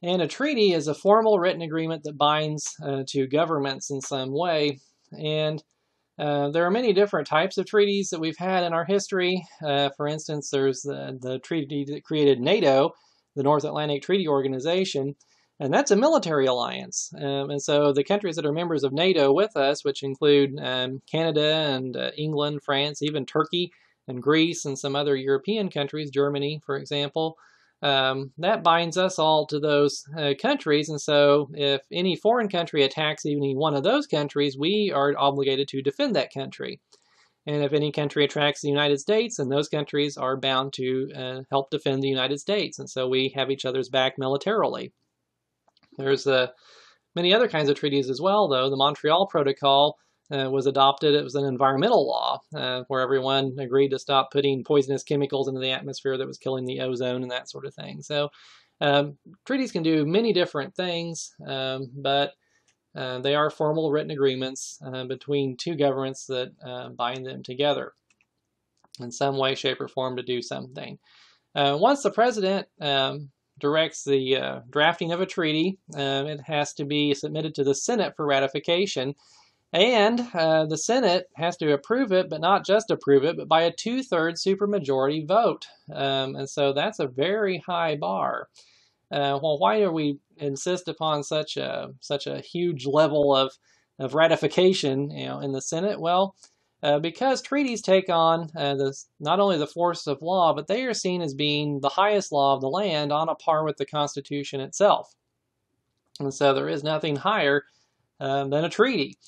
And a treaty is a formal written agreement that binds two governments in some way. And there are many different types of treaties that we've had in our history. For instance, there's the treaty that created NATO, the North Atlantic Treaty Organization, and that's a military alliance. And so the countries that are members of NATO with us, which include Canada and England, France, even Turkey and Greece and some other European countries, Germany, for example, that binds us all to those countries. And so if any foreign country attacks any one of those countries, we are obligated to defend that country. And if any country attacks the United States, then those countries are bound to help defend the United States. And so we have each other's back militarily. There's many other kinds of treaties as well, though. The Montreal Protocol was adopted. It was an environmental law where everyone agreed to stop putting poisonous chemicals into the atmosphere that was killing the ozone and that sort of thing. So treaties can do many different things, but they are formal written agreements between two governments that bind them together in some way, shape, or form to do something. Once the president directs the drafting of a treaty. It has to be submitted to the Senate for ratification. And the Senate has to approve it, but not just approve it, but by a 2/3 supermajority vote. And so that's a very high bar. Well, why do we insist upon such a huge level of ratification, in the Senate? Well, because treaties take on not only the force of law, but they are seen as being the highest law of the land, on a par with the Constitution itself. And so there is nothing higher than a treaty.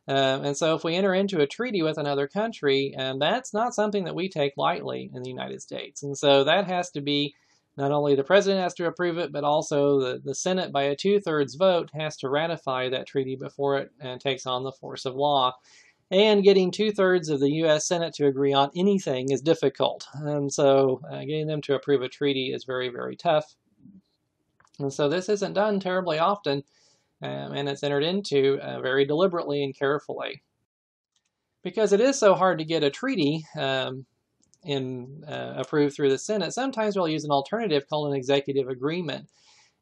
And so if we enter into a treaty with another country, that's not something that we take lightly in the United States. And so that has to be, not only the president has to approve it, but also the Senate by a 2/3 vote has to ratify that treaty before it takes on the force of law. And getting 2/3 of the U.S. Senate to agree on anything is difficult. And so getting them to approve a treaty is very, very tough. And so this isn't done terribly often. And it's entered into very deliberately and carefully. Because it is so hard to get a treaty approved through the Senate, sometimes we'll use an alternative called an executive agreement.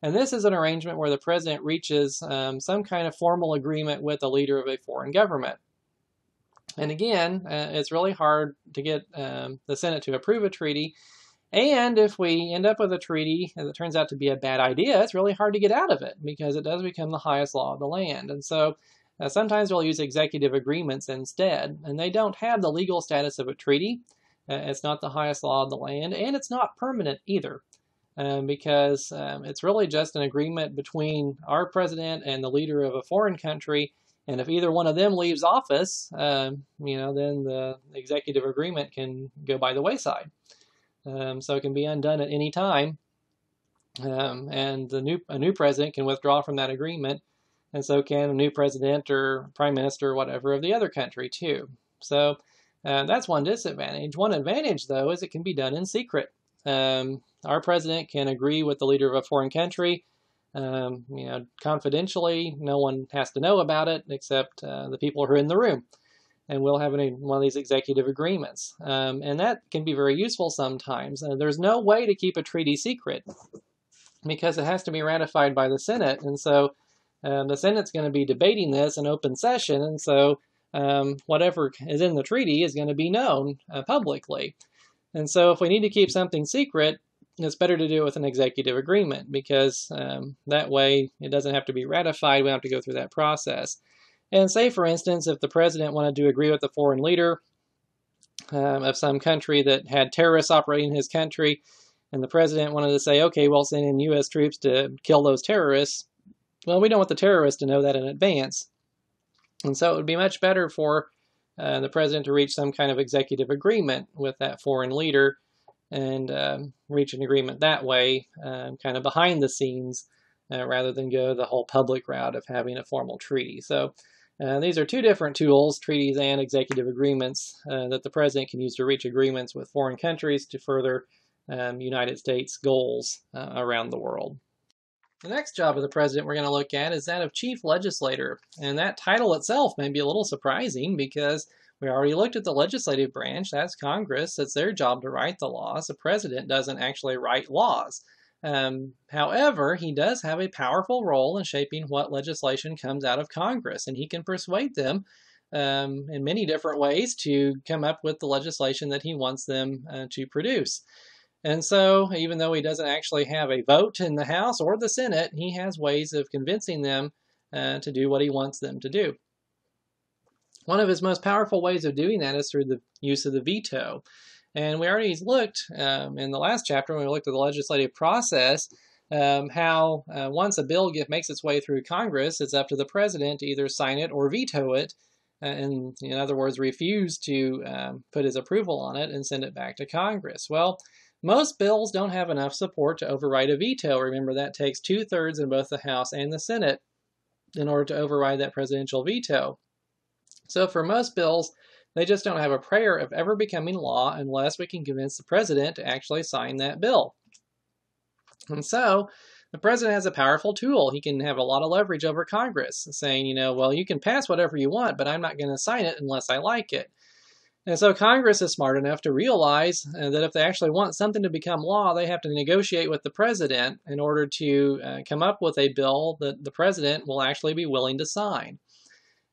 And this is an arrangement where the president reaches some kind of formal agreement with the leader of a foreign government. And again, it's really hard to get the Senate to approve a treaty. And if we end up with a treaty that turns out to be a bad idea, it's really hard to get out of it because it does become the highest law of the land. And so sometimes we'll use executive agreements instead, and they don't have the legal status of a treaty. It's not the highest law of the land, and it's not permanent either, because it's really just an agreement between our president and the leader of a foreign country. And if either one of them leaves office, then the executive agreement can go by the wayside. So it can be undone at any time, and a new president can withdraw from that agreement, and so can a new president or prime minister or whatever of the other country too. So that's one disadvantage. One advantage, though, is it can be done in secret. Our president can agree with the leader of a foreign country, confidentially. No one has to know about it except the people who are in the room. And we'll have one of these executive agreements. And that can be very useful sometimes. There's no way to keep a treaty secret because it has to be ratified by the Senate. And so the Senate's going to be debating this in open session. And so whatever is in the treaty is going to be known publicly. And so if we need to keep something secret, it's better to do it with an executive agreement because that way it doesn't have to be ratified. We don't have to go through that process. And say, for instance, if the president wanted to agree with a foreign leader of some country that had terrorists operating in his country, and the president wanted to say, okay, we'll send in U.S. troops to kill those terrorists. Well, we don't want the terrorists to know that in advance. And so it would be much better for the president to reach some kind of executive agreement with that foreign leader and reach an agreement that way, kind of behind the scenes, rather than go the whole public route of having a formal treaty. So these are two different tools, treaties and executive agreements, that the president can use to reach agreements with foreign countries to further United States goals around the world. The next job of the president we're going to look at is that of chief legislator. And that title itself may be a little surprising because we already looked at the legislative branch. That's Congress. It's their job to write the laws. The president doesn't actually write laws. However, he does have a powerful role in shaping what legislation comes out of Congress, and he can persuade them in many different ways to come up with the legislation that he wants them to produce. And so, even though he doesn't actually have a vote in the House or the Senate, he has ways of convincing them to do what he wants them to do. One of his most powerful ways of doing that is through the use of the veto. And we already looked in the last chapter when we looked at the legislative process how once a bill makes its way through Congress, it's up to the president to either sign it or veto it, and in other words, refuse to put his approval on it and send it back to Congress. Well, most bills don't have enough support to override a veto. Remember, that takes 2/3 in both the House and the Senate in order to override that presidential veto. So for most bills, they just don't have a prayer of ever becoming law unless we can convince the president to actually sign that bill. And so the president has a powerful tool. He can have a lot of leverage over Congress, saying, well, you can pass whatever you want, but I'm not going to sign it unless I like it. And so Congress is smart enough to realize that if they actually want something to become law, they have to negotiate with the president in order to come up with a bill that the president will actually be willing to sign.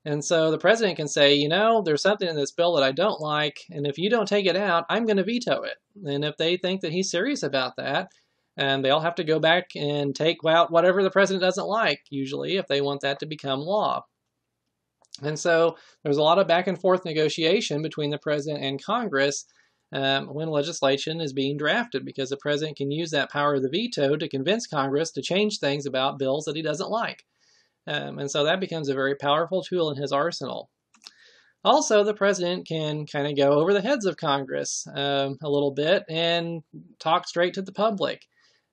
And so the president can say, you know, there's something in this bill that I don't like, and if you don't take it out, I'm going to veto it. And if they think that he's serious about that, they'll have to go back and take out whatever the president doesn't like, usually, if they want that to become law. And so there's a lot of back and forth negotiation between the president and Congress when legislation is being drafted, because the president can use that power of the veto to convince Congress to change things about bills that he doesn't like. And so that becomes a very powerful tool in his arsenal. Also, the president can kind of go over the heads of Congress a little bit and talk straight to the public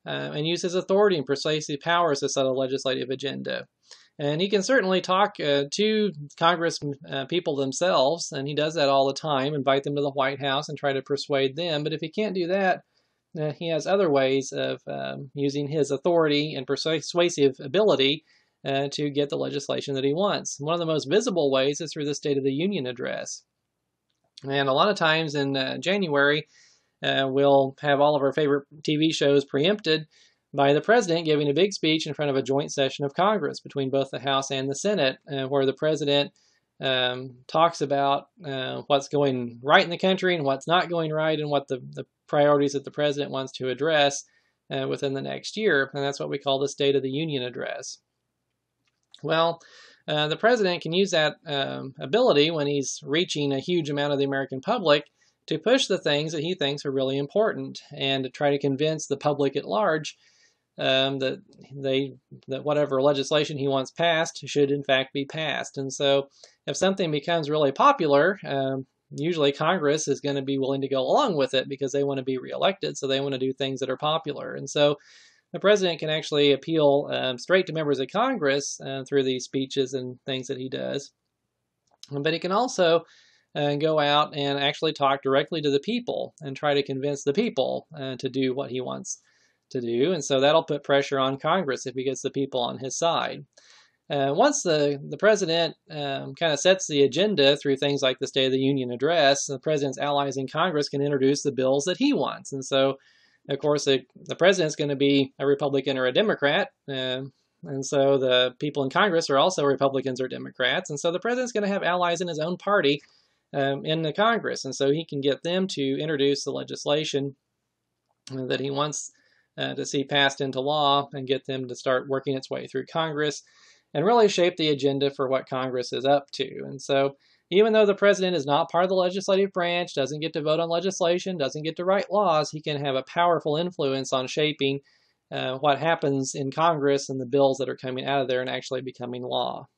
and use his authority and persuasive powers to set a legislative agenda. And he can certainly talk to Congress people themselves, and he does that all the time, invite them to the White House and try to persuade them. But if he can't do that, he has other ways of using his authority and persuasive ability to get the legislation that he wants. One of the most visible ways is through the State of the Union address. And a lot of times in January, we'll have all of our favorite TV shows preempted by the president giving a big speech in front of a joint session of Congress between both the House and the Senate, where the president talks about what's going right in the country and what's not going right, and what the priorities that the president wants to address within the next year. And that's what we call the State of the Union address. Well, the president can use that ability when he's reaching a huge amount of the American public to push the things that he thinks are really important, and to try to convince the public at large that whatever legislation he wants passed should in fact be passed. And so if something becomes really popular, usually Congress is going to be willing to go along with it because they want to be reelected, so they want to do things that are popular. And so the president can actually appeal straight to members of Congress through these speeches and things that he does. But he can also go out and actually talk directly to the people and try to convince the people to do what he wants to do. And so that'll put pressure on Congress if he gets the people on his side. Once the president kind of sets the agenda through things like the State of the Union address, the president's allies in Congress can introduce the bills that he wants. And so, of course, the president's going to be a Republican or a Democrat, and so the people in Congress are also Republicans or Democrats. And so the president's going to have allies in his own party in the Congress, and so he can get them to introduce the legislation that he wants to see passed into law, and get them to start working its way through Congress and really shape the agenda for what Congress is up to. And so even though the president is not part of the legislative branch, doesn't get to vote on legislation, doesn't get to write laws, he can have a powerful influence on shaping what happens in Congress and the bills that are coming out of there and actually becoming law.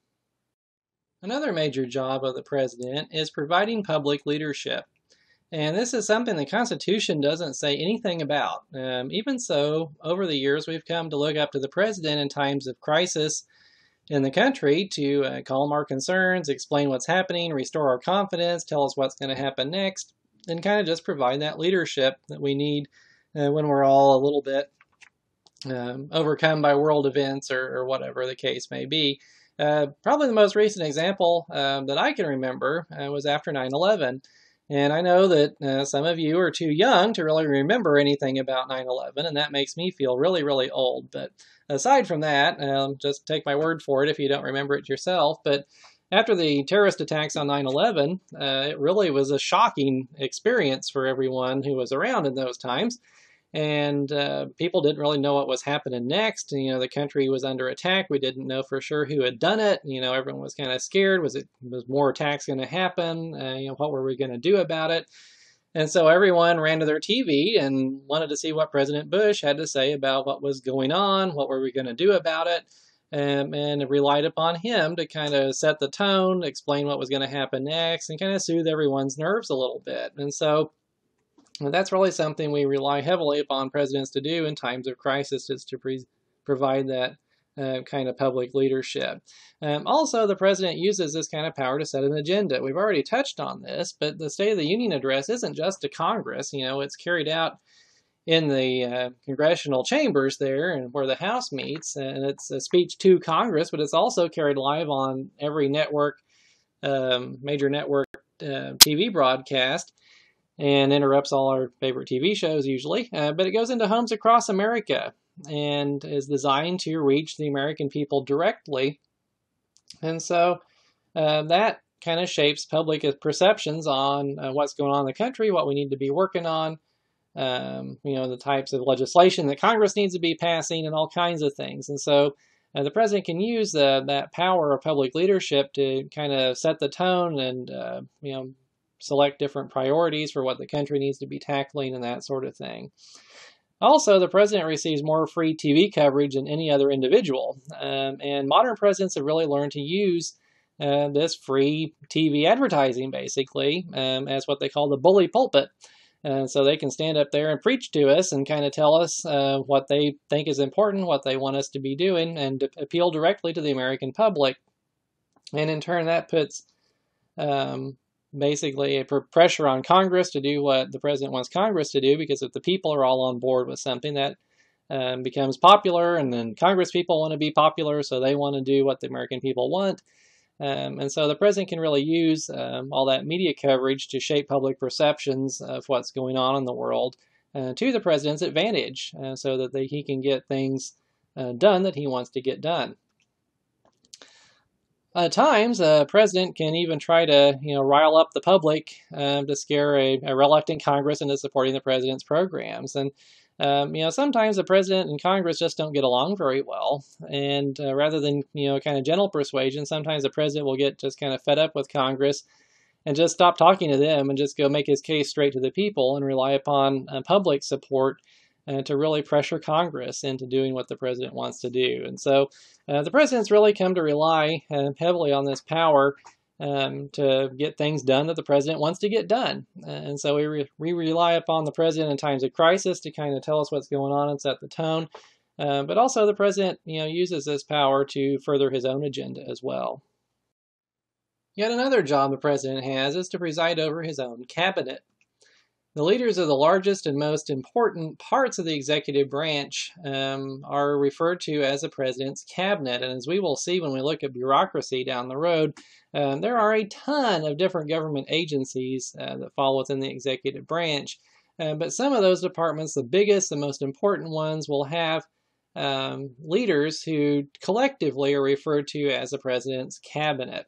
Another major job of the president is providing public leadership. And this is something the Constitution doesn't say anything about. Even so, over the years, we've come to look up to the president in times of crisis in the country to calm our concerns, explain what's happening, restore our confidence, tell us what's going to happen next, and kind of just provide that leadership that we need when we're all a little bit overcome by world events or whatever the case may be. Probably the most recent example that I can remember was after 9/11. And I know that some of you are too young to really remember anything about 9/11, and that makes me feel really, really old. But aside from that, just take my word for it if you don't remember it yourself. But after the terrorist attacks on 9/11, it really was a shocking experience for everyone who was around in those times. And people didn't really know what was happening next. You know, the country was under attack. We didn't know for sure who had done it. You know, everyone was kind of scared. Was more attacks going to happen? You know, what were we going to do about it? And so everyone ran to their TV and wanted to see what President Bush had to say about what was going on. What were we going to do about it? And relied upon him to kind of set the tone, explain what was going to happen next, and kind of soothe everyone's nerves a little bit. And so that's really something we rely heavily upon presidents to do in times of crisis, is to provide that kind of public leadership. Also, the president uses this kind of power to set an agenda. We've already touched on this, but the State of the Union address isn't just to Congress. You know, it's carried out in the congressional chambers there, and where the House meets, and it's a speech to Congress, but it's also carried live on every network, major network TV broadcast and interrupts all our favorite TV shows usually, but it goes into homes across America and is designed to reach the American people directly. And so that kind of shapes public perceptions on what's going on in the country, what we need to be working on, the types of legislation that Congress needs to be passing, and all kinds of things. And so the president can use that power of public leadership to kind of set the tone and, select different priorities for what the country needs to be tackling and that sort of thing. Also, the president receives more free TV coverage than any other individual. And modern presidents have really learned to use this free TV advertising, basically, as what they call the bully pulpit. So they can stand up there and preach to us and kind of tell us what they think is important, what they want us to be doing, and to appeal directly to the American public. And in turn, that puts basically a pressure on Congress to do what the president wants Congress to do, because if the people are all on board with something, that becomes popular, and then Congress people want to be popular, so they want to do what the American people want. And so the president can really use all that media coverage to shape public perceptions of what's going on in the world to the president's advantage, so that he can get things done that he wants to get done. At times, a president can even try to, rile up the public to scare a reluctant Congress into supporting the president's programs. And, sometimes the president and Congress just don't get along very well. And rather than, kind of gentle persuasion, sometimes the president will get just kind of fed up with Congress and just stop talking to them and just go make his case straight to the people and rely upon public support to really pressure Congress into doing what the president wants to do. And so the president's really come to rely heavily on this power to get things done that the president wants to get done. And so we rely upon the president in times of crisis to kind of tell us what's going on and set the tone. But also the president, uses this power to further his own agenda as well. Yet another job the president has is to preside over his own cabinet. The leaders of the largest and most important parts of the executive branch are referred to as the president's cabinet. And as we will see when we look at bureaucracy down the road, there are a ton of different government agencies that fall within the executive branch. But some of those departments, the biggest, the most important ones, will have leaders who collectively are referred to as the president's cabinet.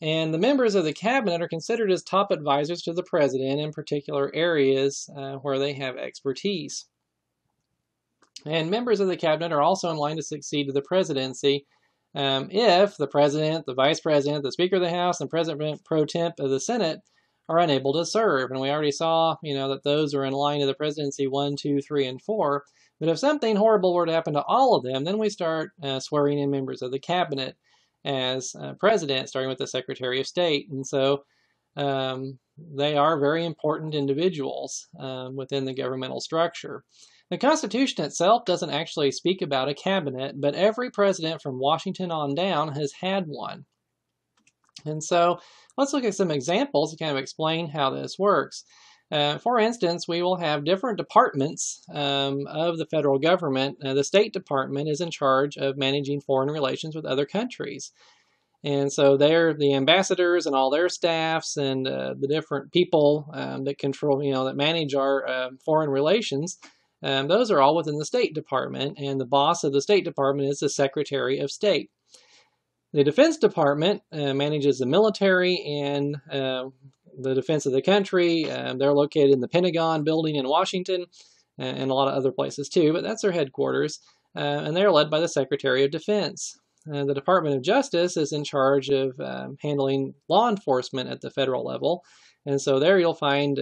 And the members of the cabinet are considered as top advisors to the president in particular areas where they have expertise. And members of the cabinet are also in line to succeed to the presidency if the president, the vice president, the Speaker of the House, and President pro temp of the Senate are unable to serve. And we already saw, that those are in line to the presidency 1, 2, 3, and 4. But if something horrible were to happen to all of them, then we start swearing in members of the cabinet as president, starting with the Secretary of State. And so they are very important individuals within the governmental structure. The Constitution itself doesn't actually speak about a cabinet, but every president from Washington on down has had one. And so let's look at some examples to kind of explain how this works. For instance, we will have different departments of the federal government. The State Department is in charge of managing foreign relations with other countries. And so they're the ambassadors and all their staffs and the different people that control, that manage our foreign relations. Those are all within the State Department, and the boss of the State Department is the Secretary of State. The Defense Department manages the military and the defense of the country. They're located in the Pentagon building in Washington and a lot of other places too, but that's their headquarters. And they're led by the Secretary of Defense. The Department of Justice is in charge of handling law enforcement at the federal level. And so there you'll find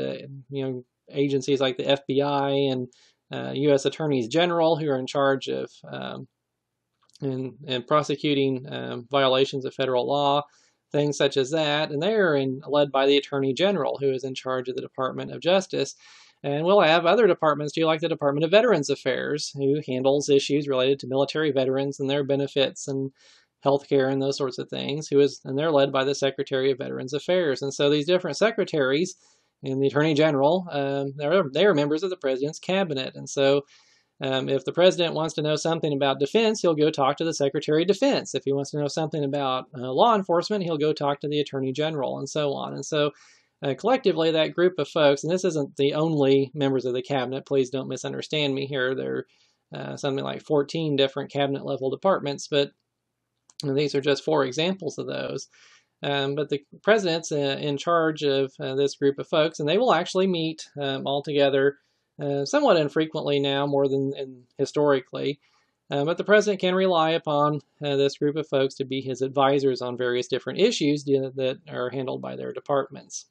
agencies like the FBI and U.S. Attorneys General who are in charge of and prosecuting violations of federal law, things such as that. And they're led by the Attorney General, who is in charge of the Department of Justice. And we'll have other departments too, like the Department of Veterans Affairs, who handles issues related to military veterans and their benefits and healthcare and those sorts of things, and they're led by the Secretary of Veterans Affairs. And so these different secretaries and the Attorney General, they're members of the President's cabinet. And so If the president wants to know something about defense, he'll go talk to the Secretary of Defense. If he wants to know something about law enforcement, he'll go talk to the Attorney General, and so on. And so collectively, that group of folks, and this isn't the only members of the cabinet, please don't misunderstand me here. There are something like 14 different cabinet-level departments, but these are just 4 examples of those. But the president's in charge of this group of folks, and they will actually meet all together somewhat infrequently now, more than historically. But the president can rely upon this group of folks to be his advisors on various different issues that are handled by their departments.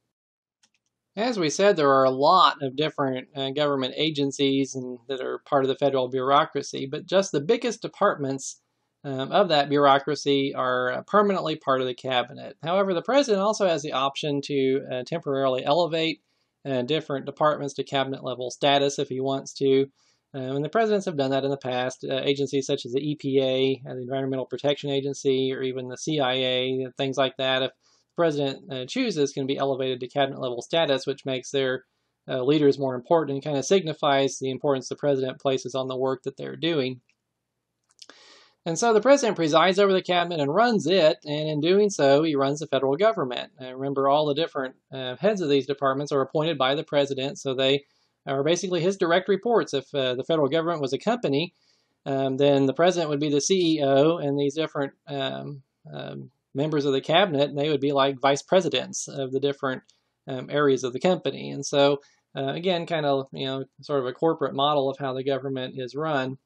As we said, there are a lot of different government agencies that are part of the federal bureaucracy, but just the biggest departments of that bureaucracy are permanently part of the cabinet. However, the president also has the option to temporarily elevate different departments to cabinet-level status if he wants to. And the presidents have done that in the past. Agencies such as the EPA, the Environmental Protection Agency, or even the CIA, things like that, if the president chooses, can be elevated to cabinet-level status, which makes their leaders more important and kind of signifies the importance the president places on the work that they're doing. And so the president presides over the cabinet and runs it, and in doing so, he runs the federal government. Remember, all the different heads of these departments are appointed by the president, so they are basically his direct reports. If the federal government was a company, then the president would be the CEO, and these different members of the cabinet, they would be like vice presidents of the different areas of the company. And so, again, kind of, sort of a corporate model of how the government is run.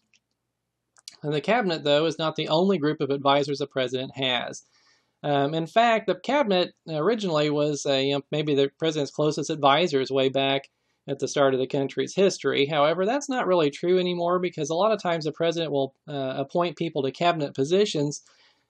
And the cabinet, though, is not the only group of advisors the president has. In fact, the cabinet originally was maybe the president's closest advisors way back at the start of the country's history. However, that's not really true anymore, because a lot of times the president will appoint people to cabinet positions,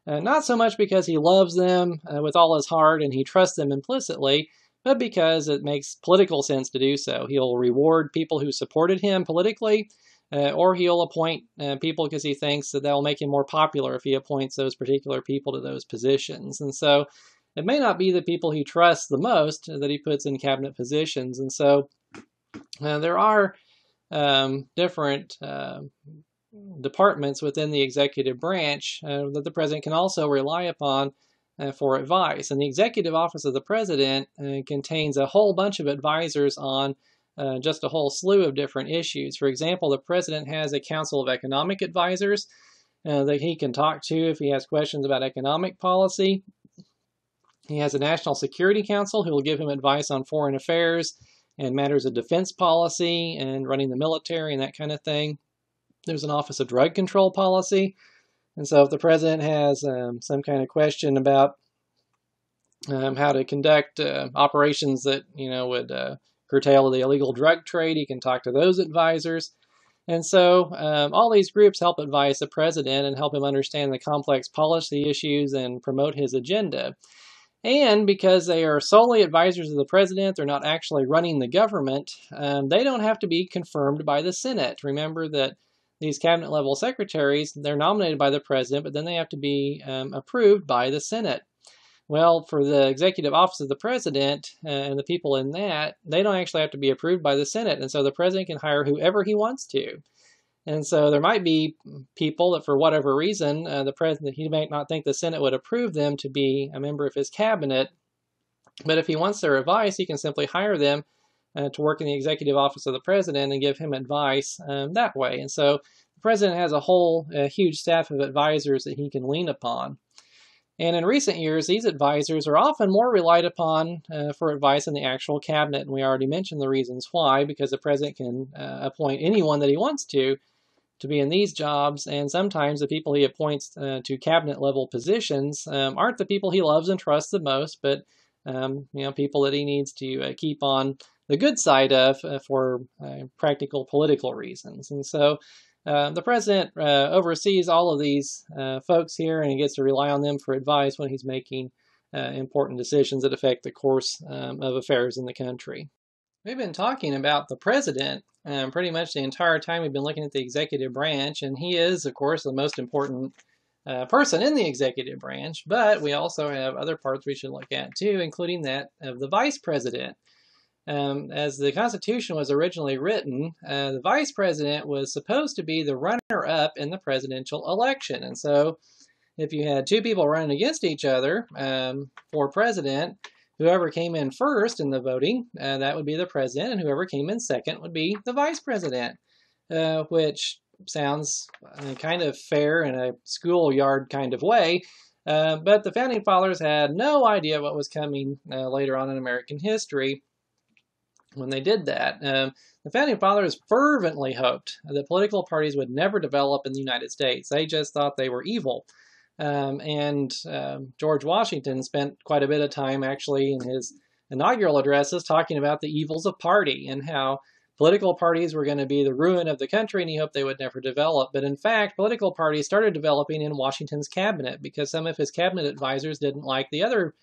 not so much because he loves them with all his heart and he trusts them implicitly, but because it makes political sense to do so. He'll reward people who supported him politically, or he'll appoint people because he thinks that will make him more popular if he appoints those particular people to those positions. And so it may not be the people he trusts the most that he puts in cabinet positions. And so there are different departments within the executive branch that the president can also rely upon for advice. And the executive office of the president contains a whole bunch of advisors on just a whole slew of different issues. For example, the president has a council of economic advisors that he can talk to if he has questions about economic policy. He has a National Security Council who will give him advice on foreign affairs and matters of defense policy and running the military and that kind of thing. There's an Office of Drug Control Policy. And so if the president has some kind of question about how to conduct operations that, would curtail the illegal drug trade, he can talk to those advisors. And so all these groups help advise the president and help him understand the complex policy issues and promote his agenda. And because they are solely advisors of the president, they're not actually running the government, they don't have to be confirmed by the Senate. Remember that these cabinet-level secretaries, they're nominated by the president, but then they have to be approved by the Senate. Well, for the executive office of the president and the people in that, they don't actually have to be approved by the Senate, and so the president can hire whoever he wants to. And so there might be people that, for whatever reason, the president, he might not think the Senate would approve them to be a member of his cabinet, but if he wants their advice, he can simply hire them to work in the executive office of the president and give him advice that way. And so the president has a whole huge staff of advisors that he can lean upon. And in recent years, these advisors are often more relied upon for advice in the actual cabinet. And we already mentioned the reasons why, because the president can appoint anyone that he wants to be in these jobs. And sometimes the people he appoints to cabinet-level positions aren't the people he loves and trusts the most, but people that he needs to keep on the good side of for practical political reasons. And so the president oversees all of these folks here, and he gets to rely on them for advice when he's making important decisions that affect the course of affairs in the country. We've been talking about the president pretty much the entire time we've been looking at the executive branch, and he is, of course, the most important person in the executive branch, but we also have other parts we should look at too, including that of the vice president. As the Constitution was originally written, the vice president was supposed to be the runner-up in the presidential election. And so if you had two people running against each other for president, whoever came in first in the voting, that would be the president, and whoever came in second would be the vice president, which sounds kind of fair in a schoolyard kind of way. But the Founding Fathers had no idea what was coming later on in American history when they did that. The Founding Fathers fervently hoped that political parties would never develop in the United States. They just thought they were evil. George Washington spent quite a bit of time actually in his inaugural addresses talking about the evils of party and how political parties were going to be the ruin of the country, and he hoped they would never develop. But in fact, political parties started developing in Washington's cabinet because some of his cabinet advisors didn't like the other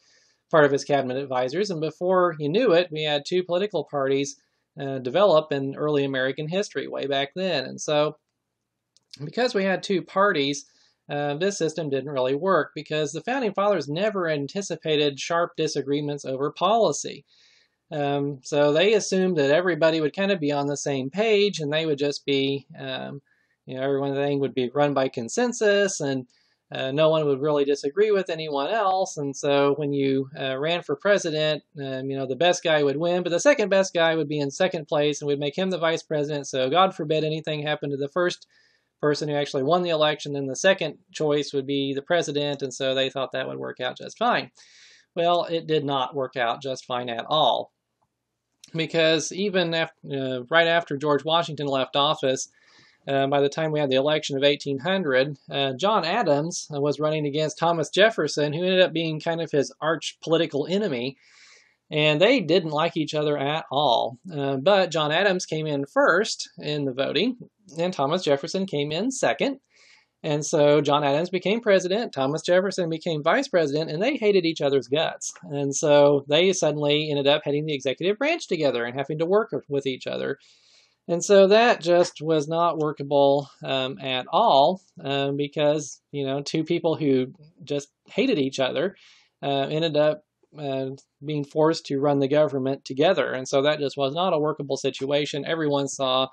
part of his cabinet advisors, and before you knew it, we had two political parties develop in early American history way back then. And so because we had two parties, this system didn't really work because the Founding Fathers never anticipated sharp disagreements over policy. So they assumed that everybody would kind of be on the same page, and they would just be, everything would be run by consensus, and no one would really disagree with anyone else. And so when you ran for president, the best guy would win, but the second best guy would be in second place, and we'd make him the vice president. So God forbid anything happened to the first person who actually won the election, then the second choice would be the president, and so they thought that would work out just fine. Well, it did not work out just fine at all, because even after, right after George Washington left office, by the time we had the election of 1800, John Adams was running against Thomas Jefferson, who ended up being kind of his arch political enemy, and they didn't like each other at all. But John Adams came in first in the voting, and Thomas Jefferson came in second. And so John Adams became president, Thomas Jefferson became vice president, and they hated each other's guts. And so they suddenly ended up heading the executive branch together and having to work with each other. And so that just was not workable at all because, two people who just hated each other ended up being forced to run the government together. And so that just was not a workable situation. Everyone saw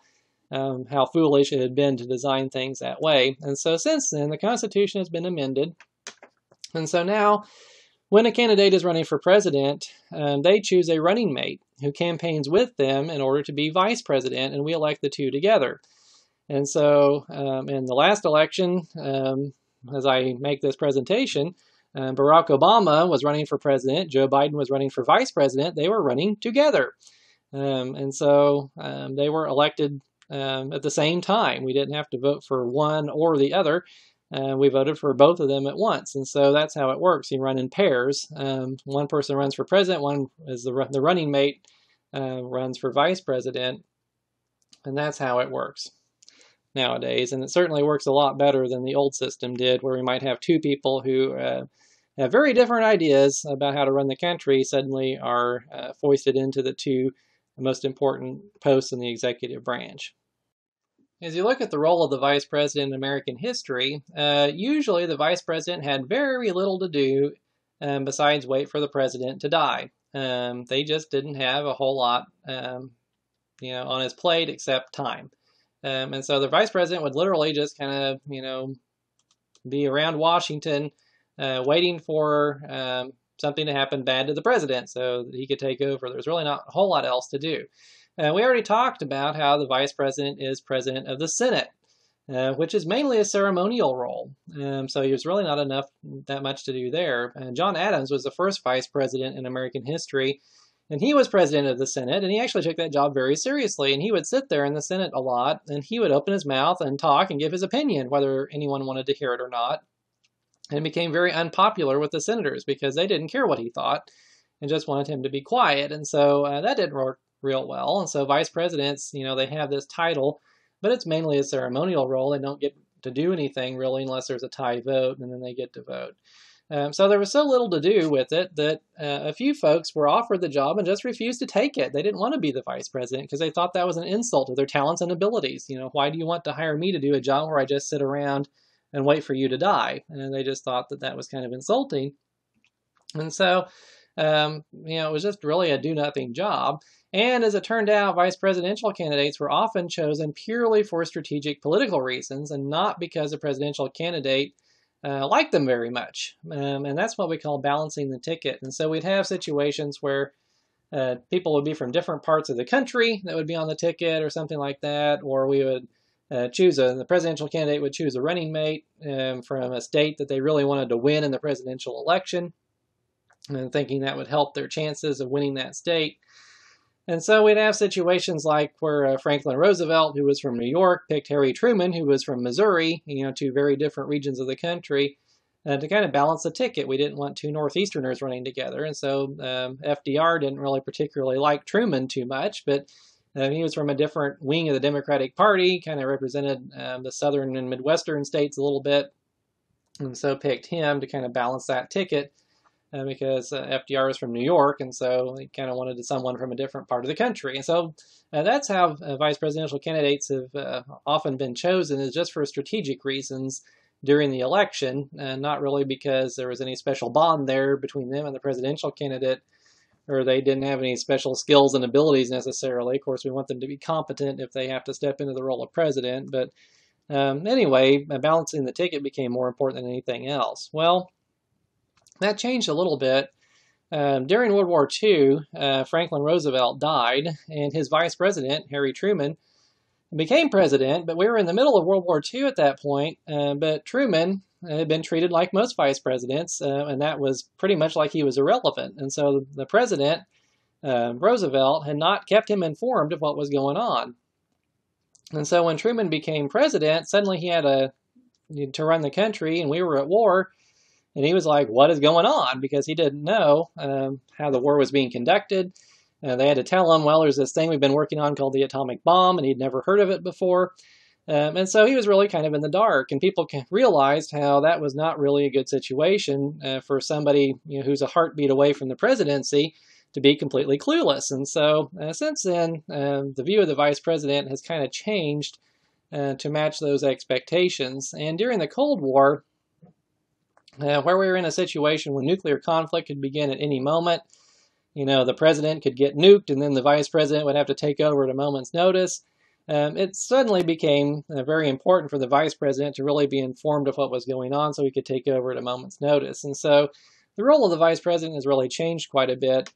how foolish it had been to design things that way. And so since then, the Constitution has been amended. And so now, when a candidate is running for president, they choose a running mate who campaigns with them in order to be vice president, and we elect the two together. And so in the last election, as I make this presentation, Barack Obama was running for president, Joe Biden was running for vice president. They were running together. And so they were elected at the same time. We didn't have to vote for one or the other. We voted for both of them at once. And so that's how it works. You run in pairs. One person runs for president, one is the running mate runs for vice president. And that's how it works nowadays. And it certainly works a lot better than the old system did, where we might have two people who have very different ideas about how to run the country suddenly are foisted into the two most important posts in the executive branch. As you look at the role of the vice president in American history, usually the vice president had very little to do besides wait for the president to die. They just didn't have a whole lot on his plate except time. And so the vice president would literally just kind of, be around Washington waiting for something to happen bad to the president so that he could take over. There's really not a whole lot else to do. We already talked about how the vice president is president of the Senate, which is mainly a ceremonial role. So there's really not that much to do there. John Adams was the first vice president in American history, and he was president of the Senate, and he actually took that job very seriously. And he would sit there in the Senate a lot, and he would open his mouth and talk and give his opinion, whether anyone wanted to hear it or not. And became very unpopular with the senators because they didn't care what he thought and just wanted him to be quiet. And so that didn't work real well. And so vice presidents, they have this title, but it's mainly a ceremonial role. They don't get to do anything really unless there's a tie vote, and then they get to vote. So there was so little to do with it that a few folks were offered the job and just refused to take it. They didn't want to be the vice president because they thought that was an insult to their talents and abilities. Why do you want to hire me to do a job where I just sit around and wait for you to die? And they just thought that was kind of insulting. And so It was just really a do-nothing job. And as it turned out, vice presidential candidates were often chosen purely for strategic political reasons and not because a presidential candidate liked them very much. And that's what we call balancing the ticket. And so we'd have situations where people would be from different parts of the country that would be on the ticket or something like that, or we would the presidential candidate would choose a running mate from a state that they really wanted to win in the presidential election, and thinking that would help their chances of winning that state. And so we'd have situations like where Franklin Roosevelt, who was from New York, picked Harry Truman, who was from Missouri, two very different regions of the country, to kind of balance the ticket. We didn't want two Northeasterners running together, and so FDR didn't really particularly like Truman too much, but he was from a different wing of the Democratic Party, kind of represented the southern and Midwestern states a little bit, and so picked him to kind of balance that ticket because FDR was from New York, and so he kind of wanted someone from a different part of the country. And so that's how vice presidential candidates have often been chosen, is just for strategic reasons during the election, not really because there was any special bond there between them and the presidential candidate, or they didn't have any special skills and abilities necessarily. Of course, we want them to be competent if they have to step into the role of president. But anyway, balancing the ticket became more important than anything else. Well, that changed a little bit. During World War II, Franklin Roosevelt died, and his vice president, Harry Truman, became president, but we were in the middle of World War II at that point, but Truman had been treated like most vice presidents, and that was pretty much like he was irrelevant. And so the president, Roosevelt, had not kept him informed of what was going on. And so when Truman became president, suddenly he had to run the country, and we were at war, and he was like, what is going on? Because he didn't know how the war was being conducted. They had to tell him, well, there's this thing we've been working on called the atomic bomb, and he'd never heard of it before. And so he was really kind of in the dark, and people realized how that was not really a good situation for somebody who's a heartbeat away from the presidency to be completely clueless. And so since then, the view of the vice president has kind of changed to match those expectations. And during the Cold War, where we were in a situation where nuclear conflict could begin at any moment, the president could get nuked and then the vice president would have to take over at a moment's notice. It suddenly became very important for the vice president to really be informed of what was going on so he could take over at a moment's notice. And so the role of the vice president has really changed quite a bit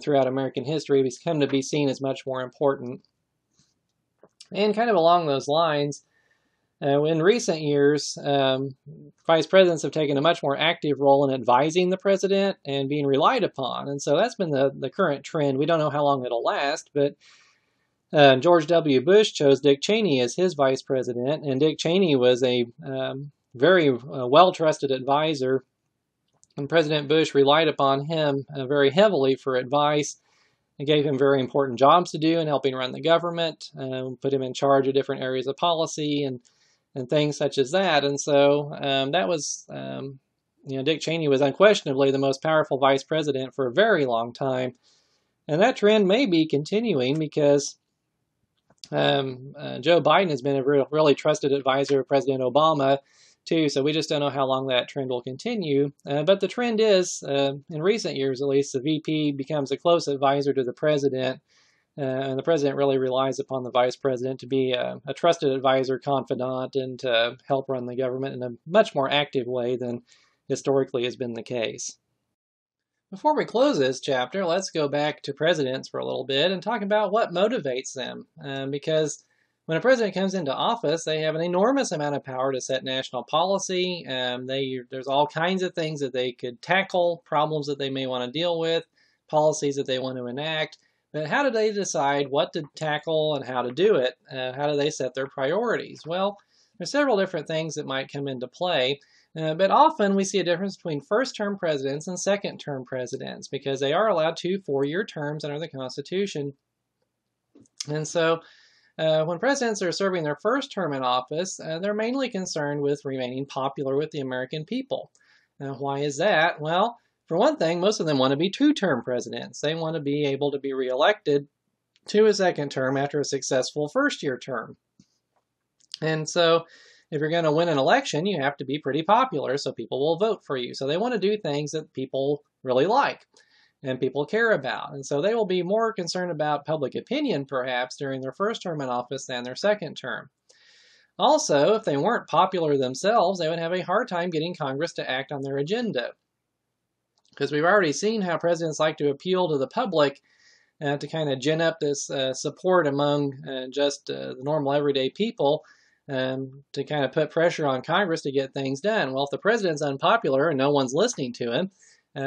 throughout American history. It's come to be seen as much more important. And kind of along those lines, in recent years, vice presidents have taken a much more active role in advising the president and being relied upon. And so that's been the current trend. We don't know how long it'll last, but George W. Bush chose Dick Cheney as his vice president, and Dick Cheney was a very well-trusted advisor, and President Bush relied upon him very heavily for advice. It gave him very important jobs to do in helping run the government, put him in charge of different areas of policy and things such as that. And so that was, Dick Cheney was unquestionably the most powerful vice president for a very long time. And that trend may be continuing because Joe Biden has been a really trusted advisor of President Obama, too. So we just don't know how long that trend will continue. But the trend is, in recent years at least, the VP becomes a close advisor to the president. And the president really relies upon the vice president to be a trusted advisor, confidant, and to help run the government in a much more active way than historically has been the case. Before we close this chapter, let's go back to presidents for a little bit and talk about what motivates them. Because when a president comes into office, they have an enormous amount of power to set national policy. There's all kinds of things that they could tackle, problems that they may want to deal with, policies that they want to enact. But how do they decide what to tackle and how to do it? How do they set their priorities? Well, there's several different things that might come into play. But often we see a difference between first-term presidents and second-term presidents because they are allowed 2 4-year terms under the Constitution. And so when presidents are serving their first term in office, they're mainly concerned with remaining popular with the American people. Why is that? Well, for one thing, most of them want to be 2-term presidents. They want to be able to be reelected to a second term after a successful first-year term. And so if you're going to win an election, you have to be pretty popular so people will vote for you. So they want to do things that people really like. and people care about. And so they will be more concerned about public opinion, perhaps, during their first term in office than their second term. Also, if they weren't popular themselves, they would have a hard time getting Congress to act on their agenda. Because we've already seen how presidents like to appeal to the public to kind of gin up this support among just the normal everyday people to kind of put pressure on Congress to get things done. Well, if the president's unpopular and no one's listening to him,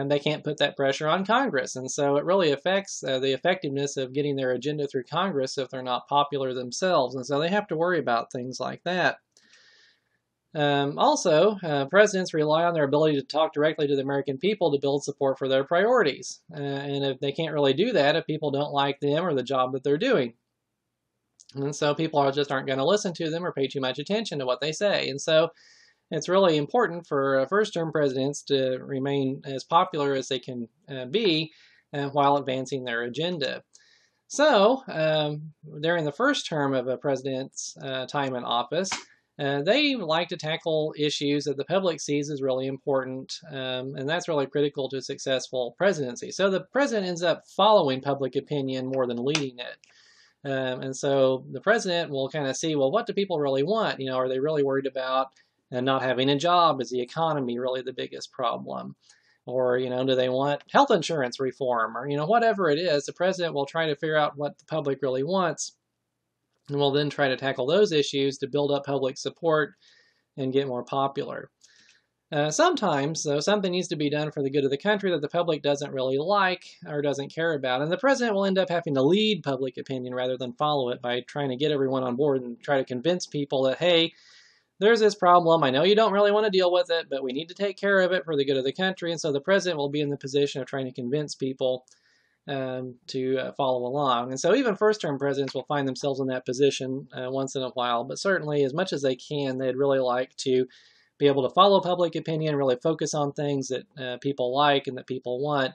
they can't put that pressure on Congress. And so it really affects the effectiveness of getting their agenda through Congress if they're not popular themselves. And so they have to worry about things like that. Also, presidents rely on their ability to talk directly to the American people to build support for their priorities. And if they can't really do that if people don't like them or the job that they're doing. And so people just aren't going to listen to them or pay too much attention to what they say. And so it's really important for first-term presidents to remain as popular as they can be while advancing their agenda. So, during the first term of a president's time in office, they like to tackle issues that the public sees as really important, and that's really critical to a successful presidency. So the president ends up following public opinion more than leading it. And so the president will kind of see, well, what do people really want? Are they really worried about not having a job? Is the economy really the biggest problem? Or, do they want health insurance reform? Or, whatever it is, the president will try to figure out what the public really wants. And will then try to tackle those issues to build up public support and get more popular. Sometimes, though, something needs to be done for the good of the country that the public doesn't really like or doesn't care about. And the president will end up having to lead public opinion rather than follow it by trying to get everyone on board and try to convince people that, hey, there's this problem. I know you don't really want to deal with it, but we need to take care of it for the good of the country. And so the president will be in the position of trying to convince people to follow along. And so even first-term presidents will find themselves in that position once in a while. But certainly, as much as they can, they'd really like to be able to follow public opinion, really focus on things that people like and that people want,